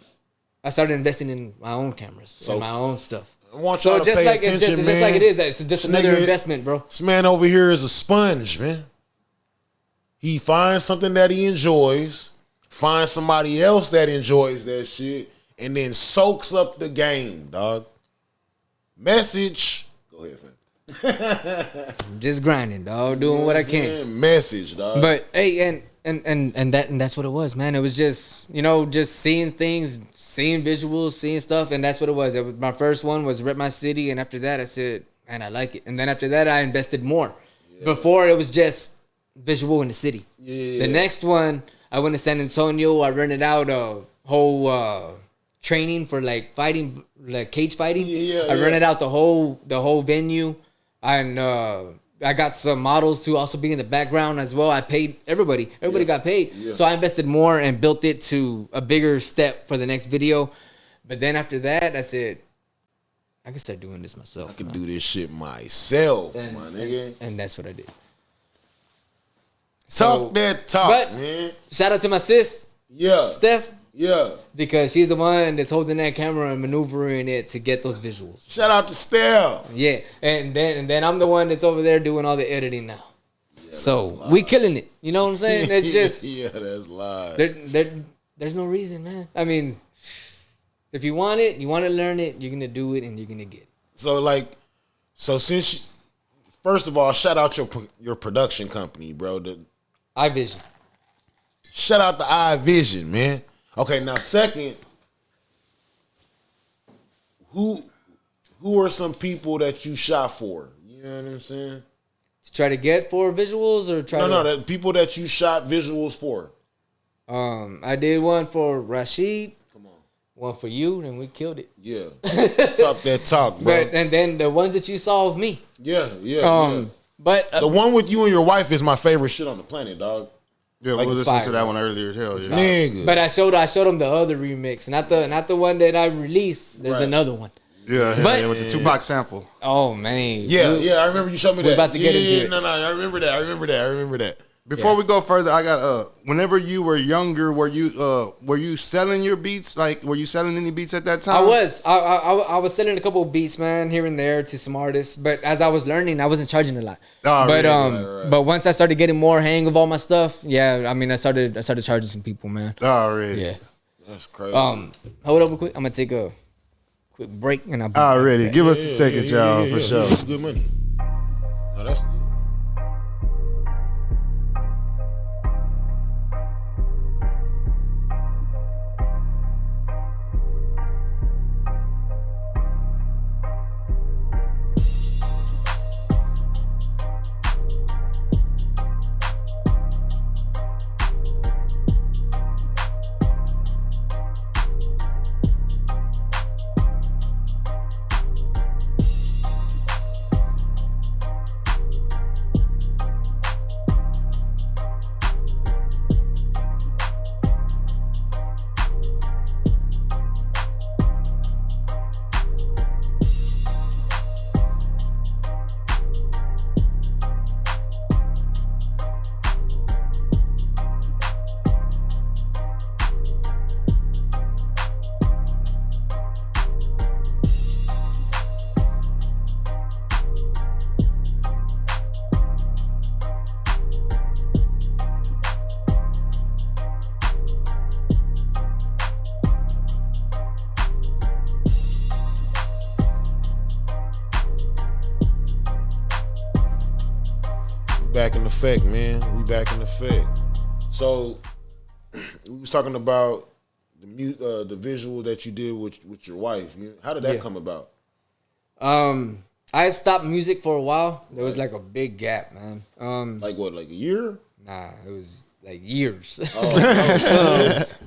I started investing in my own cameras and my own stuff. I want y'all to just pay like attention, it's just like it is. It's just another investment, bro. This man over here is a sponge, man. He finds something that he enjoys, finds somebody else that enjoys that shit, and then soaks up the game, dog. Message. Go ahead, fam. I'm just grinding, dog. Doing what I can. Message, dog. But hey, and that's what it was, man. It was just, just seeing things, seeing visuals, seeing stuff, and that's what it was. My first one was Rep My City, and after that I said, man, I like it. And then after that I invested more. Yeah. Before it was just visual in the city. Yeah. The next one, I went to San Antonio. I rented out a whole training for like fighting, like cage fighting. I rented out the whole venue, and I got some models to also be in the background as well. I paid everybody. Everybody got paid. Yeah. So I invested more and built it to a bigger step for the next video. But then after that, I said, I can start doing this myself. I can do this shit myself, my nigga. And that's what I did. Talk that talk, man. Shout out to my sis. Yeah. Steph. Yeah. Because she's the one that's holding that camera and maneuvering it to get those visuals. Shout out to Steph. Yeah. And then I'm the one that's over there doing all the editing now. Yeah, so we killing it. You know what I'm saying? It's just that's live. There's no reason, man. I mean, if you want it, you want to learn it, you're gonna do it and you're gonna get it. So since first of all, shout out your production company, bro. iVision. Shout out to iVision, man. Okay, now second, who are some people that you shot for? You know what I'm saying? To try to get for visuals or try the people that you shot visuals for. I did one for Rashid. Come on. One for you, and we killed it. Yeah. Talk that talk, bro. And then the ones that you saw of me. Yeah. But the one with you and your wife is my favorite shit on the planet, dog. Yeah, we listened to that one earlier. Hell yeah. Nigga. But I showed them the other remix, not the one that I released. There's another one. Yeah, with the Tupac sample. Oh man. Yeah, I remember you showed me that. We're about to get into it. No, I remember that. Before we go further, I got whenever you were younger, were you selling your beats? Like, were you selling any beats at that time? I was selling a couple of beats, man, here and there to some artists. But as I was learning, I wasn't charging a lot. But once I started getting more hang of all my stuff, I started charging some people, man. Oh, really? Yeah. That's crazy. Hold up real quick. I'm gonna take a quick break and I'll be already. Right. Give us a second, y'all, for sure. That's good money. No, that's good. Back in effect, man. We back in effect. So we was talking about the visual that you did with your wife. How did that come about? I stopped music for a while. There was like a big gap, man. Like what? Like a year? Nah, it was like years.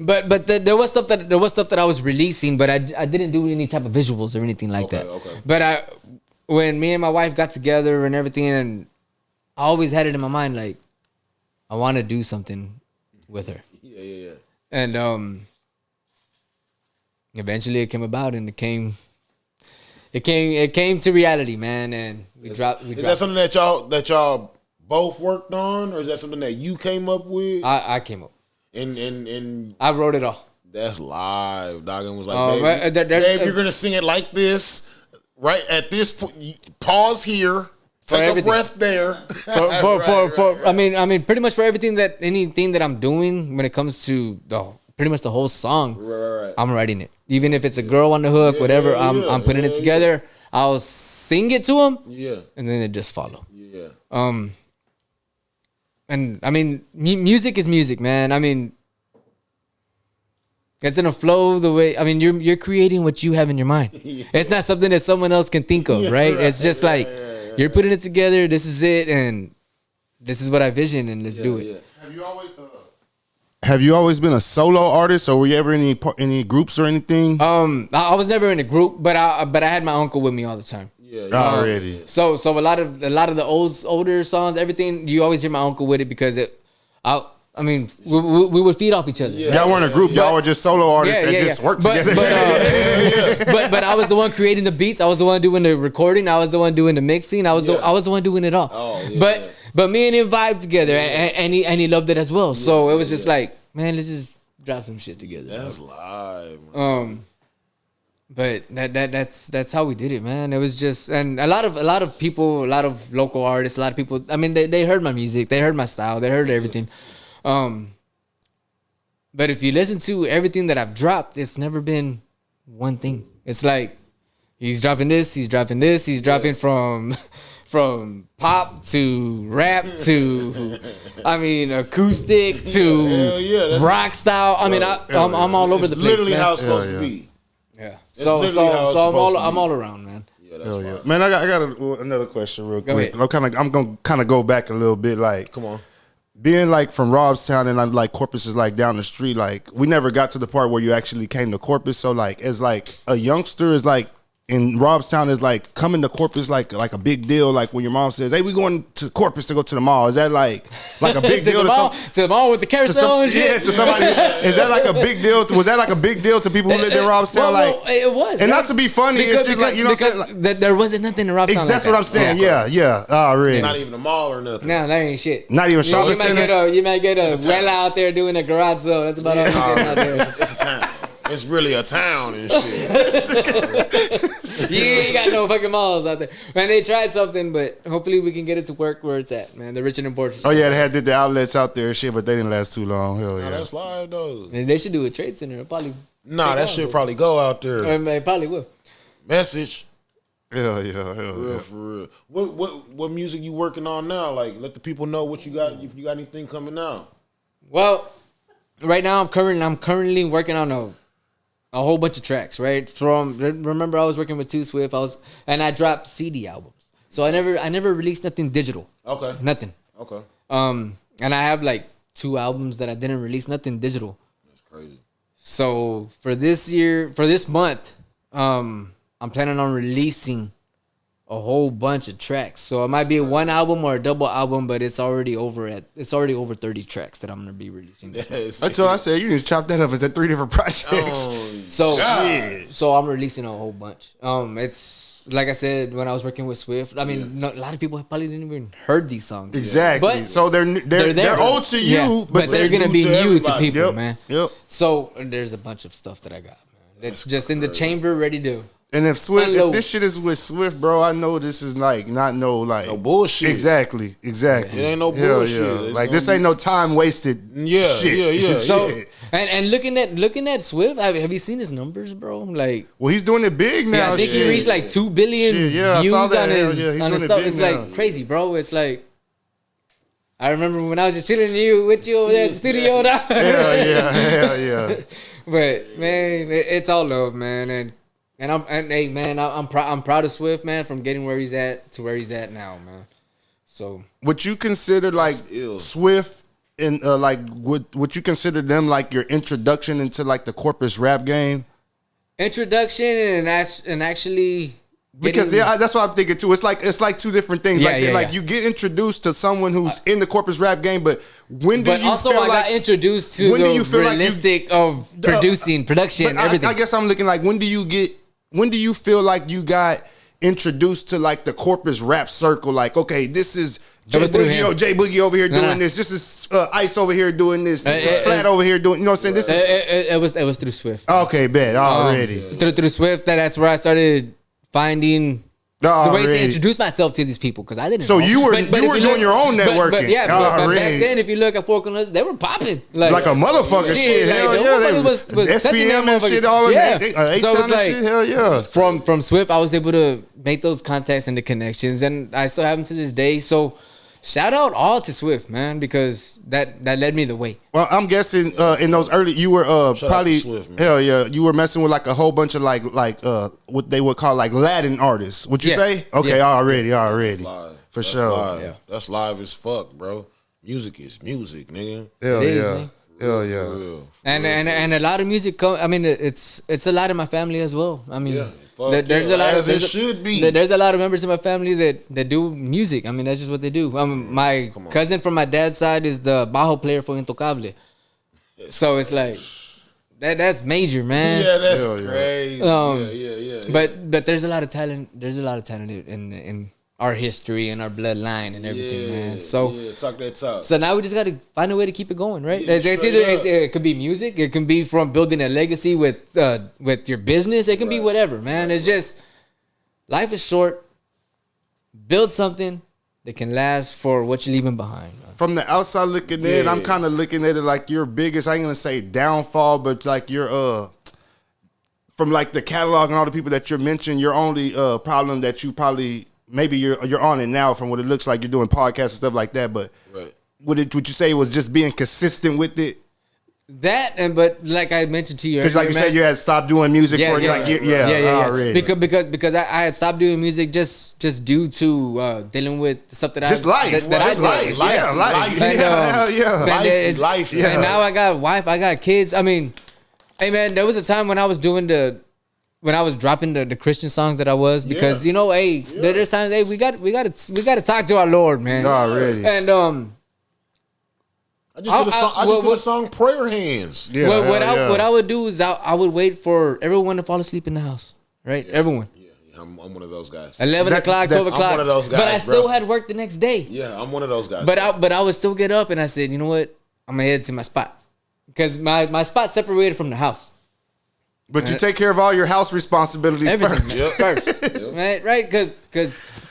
But there was stuff that I was releasing, but I didn't do any type of visuals or anything like that. Okay. But when me and my wife got together and everything, and I always had it in my mind, like, I want to do something with her. Yeah. And eventually it came about, and it came it came to reality, man, and we dropped. Is that something that y'all both worked on, or is that something that you came up with? I came up. And I wrote it all. That's live, dog. And was like, babe, you're gonna sing it like this, right at this point. Pause here. Take a breath there. I mean, pretty much for anything that I'm doing when it comes to pretty much the whole song, right. I'm writing it. Even if it's a girl on the hook, whatever, I'm putting it together. I'll sing it to him, and then it just follow. Yeah. And I mean, music is music, man. I mean, it's gonna flow the way. I mean, you're creating what you have in your mind. It's not something that someone else can think of, right? It's just like you're putting it together. This is it, and this is what I vision, and let's do it. Yeah. Have you always been a solo artist, or were you ever in any groups or anything? I was never in a group, but I had my uncle with me all the time. Already. So a lot of the older songs, everything, you always hear my uncle with it because I mean, we would feed off each other. Y'all weren't a group. Y'all were just solo artists that just worked together. But I was the one creating the beats. I was the one doing the recording. I was the one doing the mixing. I was the one doing it all. But me and him vibed together, and he loved it as well. So it was just like, man, let's just drop some shit together. That's live. Man. But that's how we did it, man. It was just, and a lot of people, a lot of local artists, a lot of people. I mean, they heard my music, they heard my style, they heard everything. But if you listen to everything that I've dropped, it's never been one thing. It's like he's dropping this, he's dropping from pop to rap to, I mean, acoustic to rock style. I mean, I'm all over the place. Literally man. how it's supposed to be. Yeah. So I'm all around, man. Yeah. Man, I got another question real quick. I'm gonna kind of go back a little bit. Like, come on. Being like from Robstown and I'm like Corpus is like down the street. Like, we never got to the part where you actually came to Corpus. So like, as like a youngster is like in Robstown is like coming to Corpus like a big deal. Like when your mom says, "Hey, we going to Corpus to go to the mall." Is that like a big deal to the mall with the carousel and shit? Yeah, to somebody. Is that like a big deal? Was that like a big deal to people who lived in Robstown? Well, it was. And not to be funny, it's just like, you know what I'm saying? There wasn't nothing in Robstown. That's what I'm saying. Yeah. Really. Not even a mall or nothing. No, that ain't shit. Not even shopping center. You might get a well out there doing a garage sale. That's about all you get out there. It's a town. It's really a town and shit. You ain't got no fucking malls out there. Man, they tried something, but hopefully we can get it to work where it's at, man. The Richard & Borchers. Oh, yeah, they did the outlets out there and shit, but they didn't last too long. Hell yeah. That's live, though. And they should do a trade center. Probably. Nah, that shit probably go out there. They probably will. Message. Hell yeah. For real. What music you working on now? Like, let the people know what you got, if you got anything coming out. Well, right now I'm currently working on a whole bunch of tracks, right? Remember I was working with Too Swift. I dropped CD albums. So I never released nothing digital. Okay. Nothing. Okay. And I have like 2 albums that I didn't release, nothing digital. That's crazy. So for this month, I'm planning on releasing a whole bunch of tracks. So it might be one album or a double album, but it's already over 30 tracks that I'm gonna be releasing. That's all I said. You need to chop that up into 3 different projects. So I'm releasing a whole bunch. It's like I said when I was working with Swift. I mean, a lot of people probably didn't even heard these songs. Exactly. But so they're old to you, but they're gonna be new to people, man. Yep. So there's a bunch of stuff that I got, man. It's just in the chamber, ready to. And if this shit is with Swift, bro, I know this is like no bullshit. Exactly. It ain't no bullshit. Yeah. Like this ain't no time wasted. Shit. Yeah. So and looking at Swift, have you seen his numbers, bro? Like, well, he's doing it big now. Yeah, I think he reached like 2 billion views on his stuff. It's like crazy, bro. It's like I remember when I was just chilling with you over there at the studio. Yeah. But man, it's all love, man, I'm proud of Swift, man, from getting where he's at to where he's at now, man. So would you consider like Swift and would you consider them like your introduction into like the Corpus rap game? Introduction and actually. Because that's what I'm thinking too. It's like 2 different things. Like you get introduced to someone who's in the Corpus rap game, but when do you also feel I got introduced to the realistic of production, everything. I guess I'm looking like when do you get when do you feel like you got introduced to like the corpus rap circle? Like, okay, this is Jay Boogie over here doing this. This is Ice over here doing this. This is Flat over here doing. You know what I'm saying? This is it was through Swift. Okay, bet already through Swift. That's where I started finding the ways to introduce myself to these people because I didn't. So know. you were doing your own networking. But back then, if you look at Fork and List, they were popping like a motherfucker. Shit, hell yeah, they was touching them and shit all in that. So it's like shit, hell yeah. From Swift, I was able to make those contacts and the connections, and I still have them to this day. So shout out all to Swift, man, because that led me the way. Well, I'm guessing in those early, you were probably Swift, hell yeah, you were messing with like a whole bunch of like what they would call like Latin artists. Would you say? Okay, already live. For sure. Live. Yeah. That's live as fuck, bro. Music is music, nigga. Hell It is, yeah. man. Hell yeah. And a lot of music. I mean, it's a lot in my family as well. I mean, there's a lot as of it should be. There's a lot of members in my family that do music. I mean, that's just what they do. My cousin from my dad's side is the bajo player for Intocable. So it's like that's major, man. Yeah, that's crazy. Yeah. But there's a lot of talent. There's a lot of talent in our history and our bloodline and everything, man. So talk that talk. So now we just got to find a way to keep it going, right? Yeah, it could be music. It can be from building a legacy with your business. It can be whatever, man. It's just life is short. Build something that can last for what you're leaving behind. Man. From the outside looking in, I'm kind of looking at it like your biggest, I ain't gonna say downfall, but like your from like the catalog and all the people that you're mentioning, your only problem that you probably maybe you're on it now from what it looks like you're doing podcasts and stuff like that, but would you say it was just being consistent with it? That but like I mentioned to you, because like you said, you had stopped doing music for already. Because I had stopped doing music just due to dealing with the stuff that life. Life. And now I got wife, I got kids. I mean, hey man, there was a time when I was dropping the Christian songs that I was because there's times we got to talk to our Lord, man. Already. And I just did a song, Prayer Hands. Yeah, what I would do is I would wait for everyone to fall asleep in the house, right? Yeah, everyone. Yeah, I'm one of those guys. 11 o'clock, 12 o'clock. I'm one of those guys, but I still had work the next day. Yeah, I'm one of those guys. But I would still get up and I said, you know what? I'm going to head to my spot. Because my spot's separated from the house. But you take care of all your house responsibilities first. Right? Because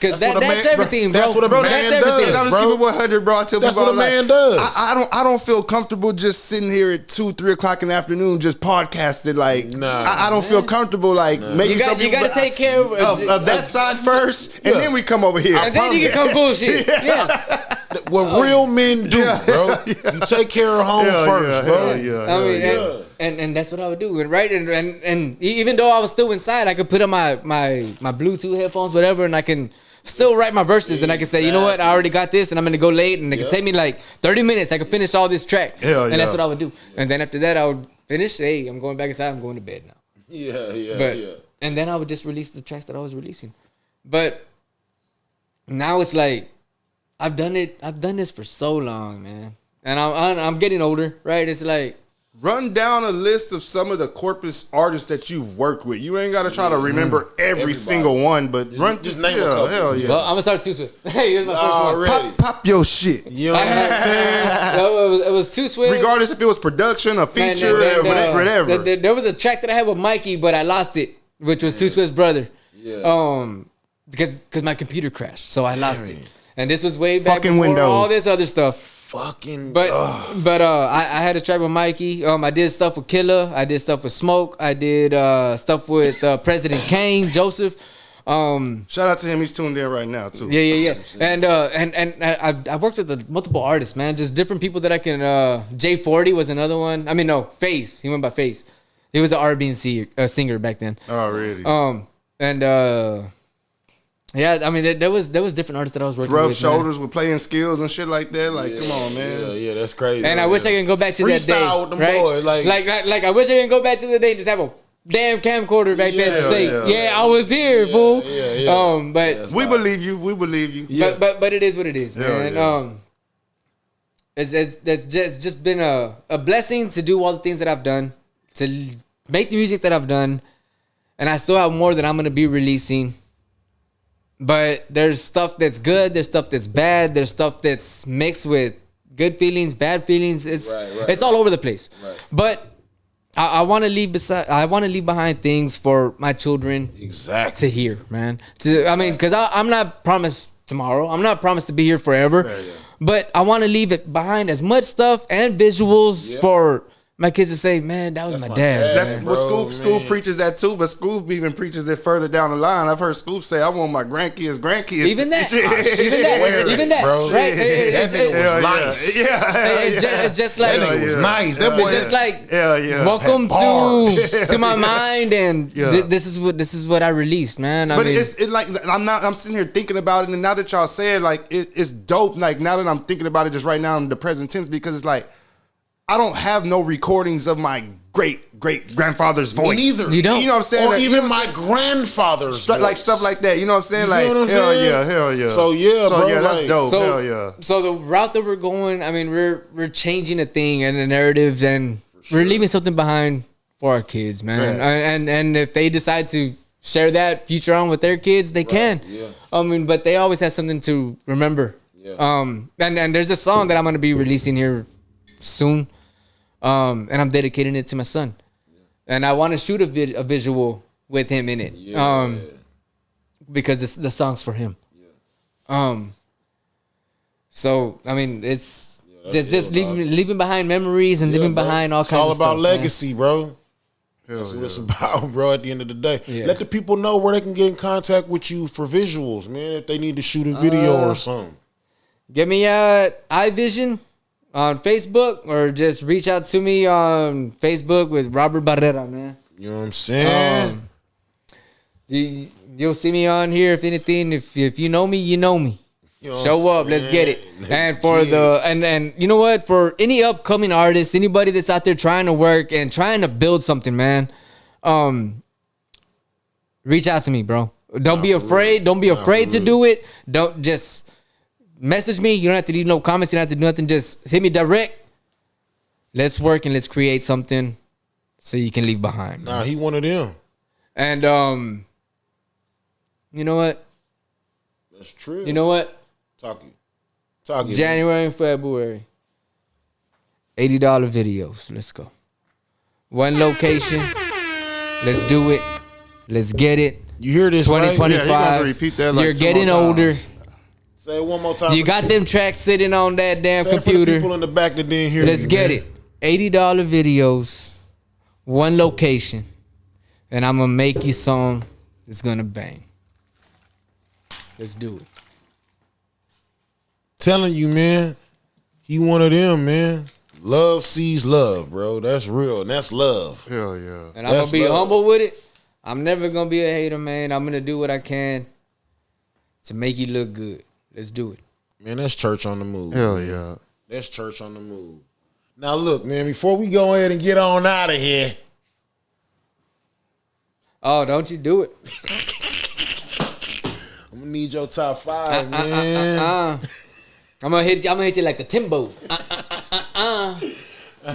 that's everything, bro. That's what a man does, I'm just keeping 100, bro. I tell that's people what a man does. I don't feel comfortable just sitting here at 2, 3 o'clock in the afternoon just podcasting. Like, I don't feel comfortable. Like, maybe you got to take care of that side first, and then we come over here. And then you can come bullshit. Yeah. What real men do, bro. You take care of home first, bro. And that's what I would do, right? And even though I was still inside, I could put on my Bluetooth headphones, whatever, and I can still write my verses, and I can say, you know what, I already got this, and I'm gonna go late, and it can take me like 30 minutes. I can finish all this track, and that's what I would do. And then after that, I would finish. Hey, I'm going back inside. I'm going to bed now. Yeah. And then I would just release the tracks that I was releasing. But now it's like I've done this for so long, man, and I'm getting older, right? It's like. Run down a list of some of the corpus artists that you've worked with. You ain't got to try to remember every single one, but just name a couple. Hell yeah. Well, I'm gonna start Too Swift. Hey, here's my first one. Pop your shit. You know what I'm saying? It was Too Swift. Regardless if it was production, a feature, whatever. There was a track that I had with Mikey, but I lost it, which was Too Swift's brother. Yeah. Because my computer crashed, so I lost it. And this was way back before Windows. All this other stuff. But I had a track with Mikey. I did stuff with Killer. I did stuff with Smoke. I did stuff with President Kane, Joseph. Shout out to him. He's tuned in right now too. Yeah. And I've worked with multiple artists, man. Just different people that I can. J40 was another one. I mean, no, Face. He went by Face. He was an R&B singer back then. Oh, really? Yeah, I mean, there was different artists that I was working with. Rub shoulders with playing skills and shit like that. Like, come on, man. Yeah, that's crazy. And I wish I could go back to that day. Freestyle with them boys. Like I wish I could go back to the day and just have a damn camcorder back there to say, I was here, fool. Yeah. But we believe you. Yeah. But it is what it is, man. It's just been a blessing to do all the things that I've done, to make the music that I've done. and I still have more that I'm gonna be releasing. But there's stuff that's good, there's stuff that's bad, there's stuff that's mixed with good feelings, bad feelings. It's all over the place. Right. But I want to leave behind things for my children to hear, man. Because I'm not promised tomorrow. I'm not promised to be here forever. Yeah. But I want to leave it behind as much stuff and visuals for my kids to say, man, that was my dad. That's what Skub preaches that too, but Skub even preaches it further down the line. I've heard Skub say, I want my grandkids. Even that. Bro. Right? That nigga was nice. Yeah. It's just like, that nigga was nice. That boy, it's just like, welcome to my mind, and this is what I released, man. It's like, I'm sitting here thinking about it, and now that y'all say it, like, it's dope. Like, now that I'm thinking about it just right now in the present tense, because it's like, I don't have no recordings of my great-great-grandfather's voice. Me neither. You don't? You know what I'm saying? Or even my grandfather's voice. Like stuff like that. You know what I'm saying? You like, what I'm saying? Hell yeah. So, bro, that's dope. So, hell yeah. So the route that we're going, we're changing a thing and a narrative, and we're leaving something behind for our kids, man. And if they decide to share that future on with their kids, they can. Yeah. But they always have something to remember. Yeah. And there's a song that I'm going to be releasing here soon. And I'm dedicating it to my son, and I want to shoot a visual with him in it, because the song's for him. So it's just leaving behind memories and leaving behind all kinds of stuff. It's all about legacy, bro. That's what it's about, bro. At the end of the day, let the people know where they can get in contact with you for visuals, man. If they need to shoot a video or something, get me at iVision on Facebook, or just reach out to me on Facebook with Robert Barrera, man. You know what I'm saying? You'll see me on here. If anything, if you know me, you know me. You know Show up, let's get it. And for and you know what? For any upcoming artists, anybody that's out there trying to work and trying to build something, man, reach out to me, bro. Don't be afraid. Don't be afraid to do it. Don't just message me. You don't have to leave no comments. You don't have to do nothing. Just hit me direct. Let's work and let's create something so you can leave behind. Nah, he one of them. And you know what? That's true. You know what? Talking. January and February. $80 videos. Let's go. One location. Let's do it. Let's get it. You hear this? 2025. Right? Repeat that. Like you're getting older. Say it one more time. You got them tracks sitting on that damn computer. For the people in the back that didn't hear. Let's get it. $80 videos, one location, and I'm gonna make you song that's gonna bang. Let's do it. Telling you, man, he one of them, man. Love sees love, bro. That's real, and that's love. Hell yeah. And I'm gonna be humble with it. I'm never gonna be a hater, man. I'm gonna do what I can to make you look good. Let's do it. Man, that's church on the move. Hell yeah. That's church on the move. Now, look, man, before we go ahead and get on out of here. Oh, don't you do it. I'm going to need your top 5, man. I'm gonna hit you like the Timbo.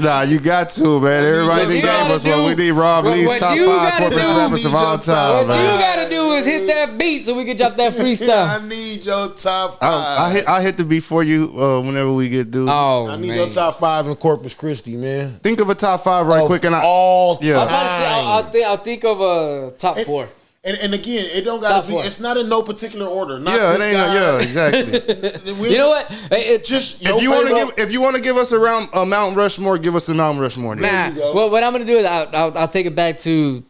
Nah, you got to, man. Everybody gave us one. We need Rob Lee's top 5 corporate rappers of all time, man. What you gotta do is hit that beat so we can drop that freestyle. I need your top 5. I hit the beat for you whenever we get due. Oh, I need your top 5 in Corpus Christi, man. Think of a top 5 right quick, and all time. I'll think of a top 4. And again, it don't gotta be. It's not in no particular order. Not yeah, this guy. Yeah, exactly. You know what? If you want to give us a Mount Rushmore, give us a Mount Rushmore. Nah. Well, what I'm gonna do is I'll take it back to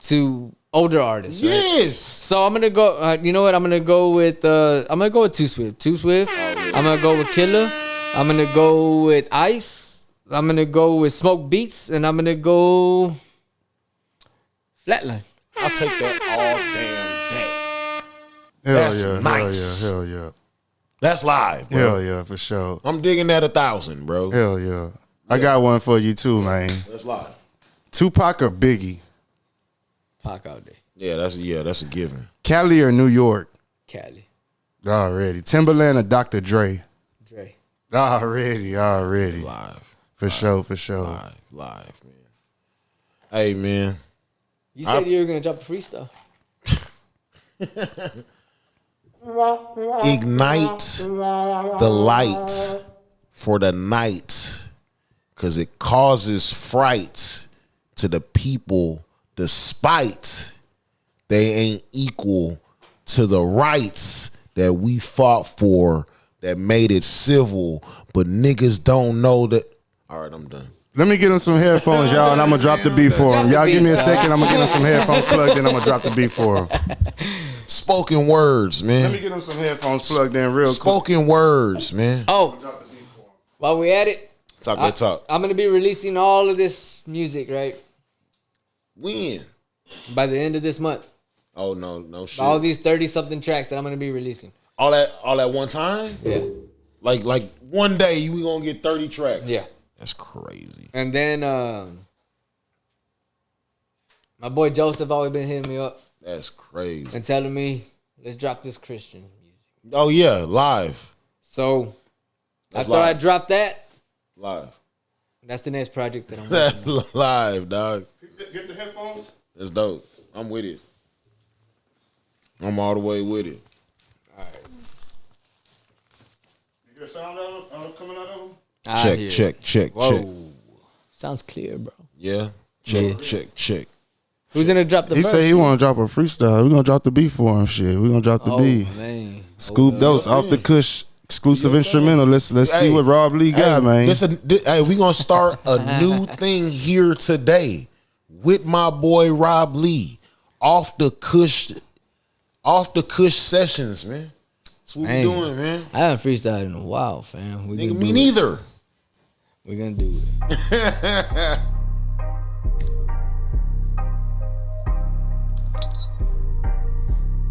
older artists. Right? Yes. So I'm gonna go. You know what? I'm gonna go with Too Swift. Too Swift. I'm gonna go with Killer. I'm gonna go with Ice. I'm gonna go with Smoke Beats, and I'm gonna go Flatline. I'll take that all damn day. That's nice. Hell yeah. That's live, bro. Hell yeah, for sure. I'm digging that 1,000, bro. Hell yeah. I got one for you too, man. That's live. Tupac or Biggie? Pac out there. Yeah, that's a given. Cali or New York? Cali. Already. Timberland or Dr. Dre? Dre. Already. Live. For sure. Live, man. Hey, man. You said you were gonna drop a freestyle. Ignite the light for the night, because it causes fright to the people despite they ain't equal to the rights that we fought for that made it civil, but niggas don't know that. All right, I'm done. Let me get him some headphones, y'all, and I'm going to drop the beat for him. Y'all give me a second. I'm going to get him some headphones plugged in. I'm going to drop the beat for him. Spoken words, man. Let me get him some headphones plugged in real quick. Spoken words, man. Oh, while we at it, Talk that talk. I'm going to be releasing all of this music, right? When? By the end of this month. Oh, no shit. All these 30-something tracks that I'm going to be releasing. All at one time? Yeah. Like one day we going to get 30 tracks? Yeah. That's crazy. And then my boy Joseph always been hitting me up. That's crazy. And telling me, let's drop this Christian music. Oh, yeah, live. So, That's after live. I drop that, Live. that's the next project that I'm working on. That's live, dog. Get the headphones. That's dope. I'm with it. I'm all the way with it. All right. You hear sound coming out of them? I hear it. Check. Whoa. Sounds clear, bro. Yeah. Yeah. Check. Who's gonna drop the He verse? said he want to drop a freestyle. We're going to drop the beat for him, shit. We're going to drop the beat. Man. Scoop Dose off the Kush exclusive instrumental. Let's see what Rob Lee got, man. Hey, we gonna start a new thing here today with my boy Rob Lee off the Kush sessions, man. That's what we doing, man. I haven't freestyled in a while, fam. Nigga, me neither. We're gonna do it.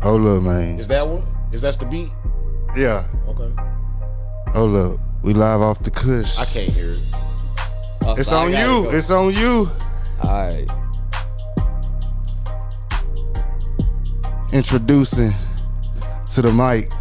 Hold up, man. Is that one? Is that the beat? Yeah. Okay. Hold up. We live off the Kush. I can't hear it. Oh, It's so I on gotta you. go. It's on you. All right. Introducing to the mic.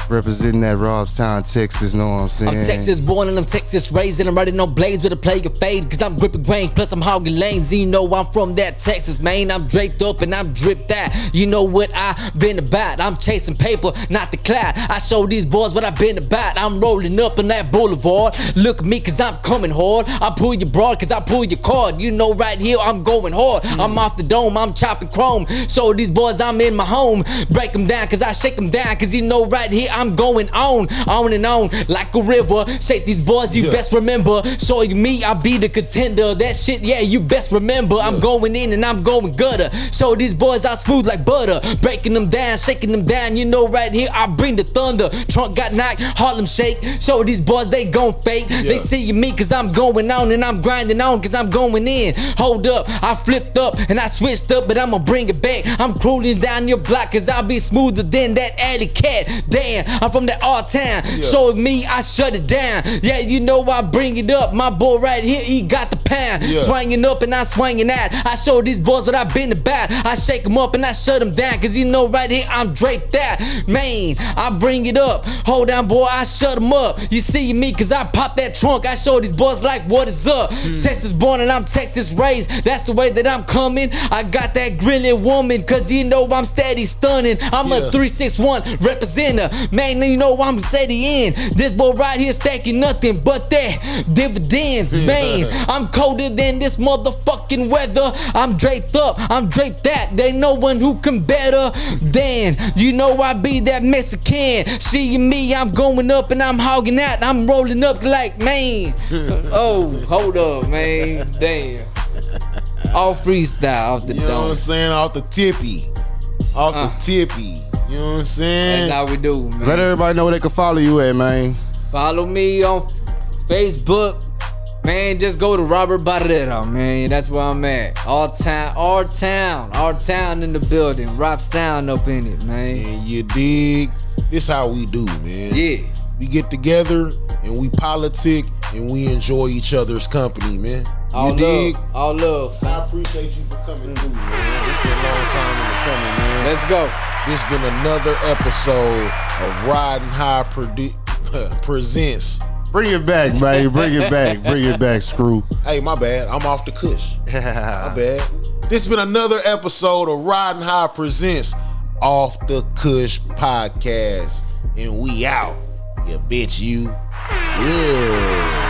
Representing that Robstown, Texas, know what I'm saying? I'm Texas born and I'm Texas raised, and I'm riding on blades with a plague of fade, cause I'm gripping grain, plus I'm hogging lanes. You know I'm from that Texas, man. I'm draped up and I'm dripped out. You know what I've been about. I'm chasing paper, not the cloud. I show these boys what I've been about. I'm rolling up on that boulevard. Look at me cause I'm coming hard. I pull you broad cause I pull your card. You know right here I'm going hard. I'm off the dome, I'm chopping chrome. Show these boys I'm in my home. Break them down cause I shake them down, cause you know right here I'm going on and on like a river. Shake these boys, you best remember. Show you me, I'll be the contender. That shit, yeah, you best remember. I'm going in and I'm going gutter. Show these boys I smooth like butter. Breaking them down, shaking them down. You know right here I bring the thunder. Trunk got knocked, Harlem shake. Show these boys they gon' fake. They see me cause I'm going on and I'm grinding on cause I'm going in. Hold up, I flipped up and I switched up, but I'ma bring it back. I'm cruising down your block cause I'll be smoother than that alley cat. Damn, I'm from that R-Town. Showing me, I shut it down. Yeah, you know I bring it up. My boy right here, he got the pound. Swinging up and I swinging out. I show these boys what I've been about. I shake them up and I shut them down. Cause you know right here, I'm draped out. Man, I bring it up. Hold down, boy, I shut them up. You see me cause I pop that trunk. I show these boys like what is up. Texas born and I'm Texas raised. That's the way that I'm coming. I got that grilling woman cause you know I'm steady stunning. I'm a 361 representer. Man, you know I'm steady in. This boy right here stacking nothing but that dividends, man. I'm colder than this motherfucking weather. I'm draped up, I'm draped out. There ain't no one who can better than. You know I be that Mexican. She and me, I'm going up and I'm hogging out. I'm rolling up like, man. Oh, hold up, man. Damn. All freestyle off the dome. You know what I'm saying? Off the tippy. Off the tippy. You know what I'm saying? That's how we do, man. Let everybody know where they can follow you at, man. Follow me on Facebook. Man, just go to Robert Barrera, man. That's where I'm at. Our town in the building. Robstown up in it, man. And you dig? This how we do, man. Yeah. We get together and we politic and we enjoy each other's company, man. You dig? All love. I appreciate you for coming through, man. It's been a long time in the coming, man. Let's go. This been another episode of Ridin High presents. Bring it back, man. Bring it back. Bring it back, Screw. Hey, my bad. I'm off the Kush. My bad. This been another episode of Ridin High presents Off the Kush podcast. And we out. You bitch, you. Yeah.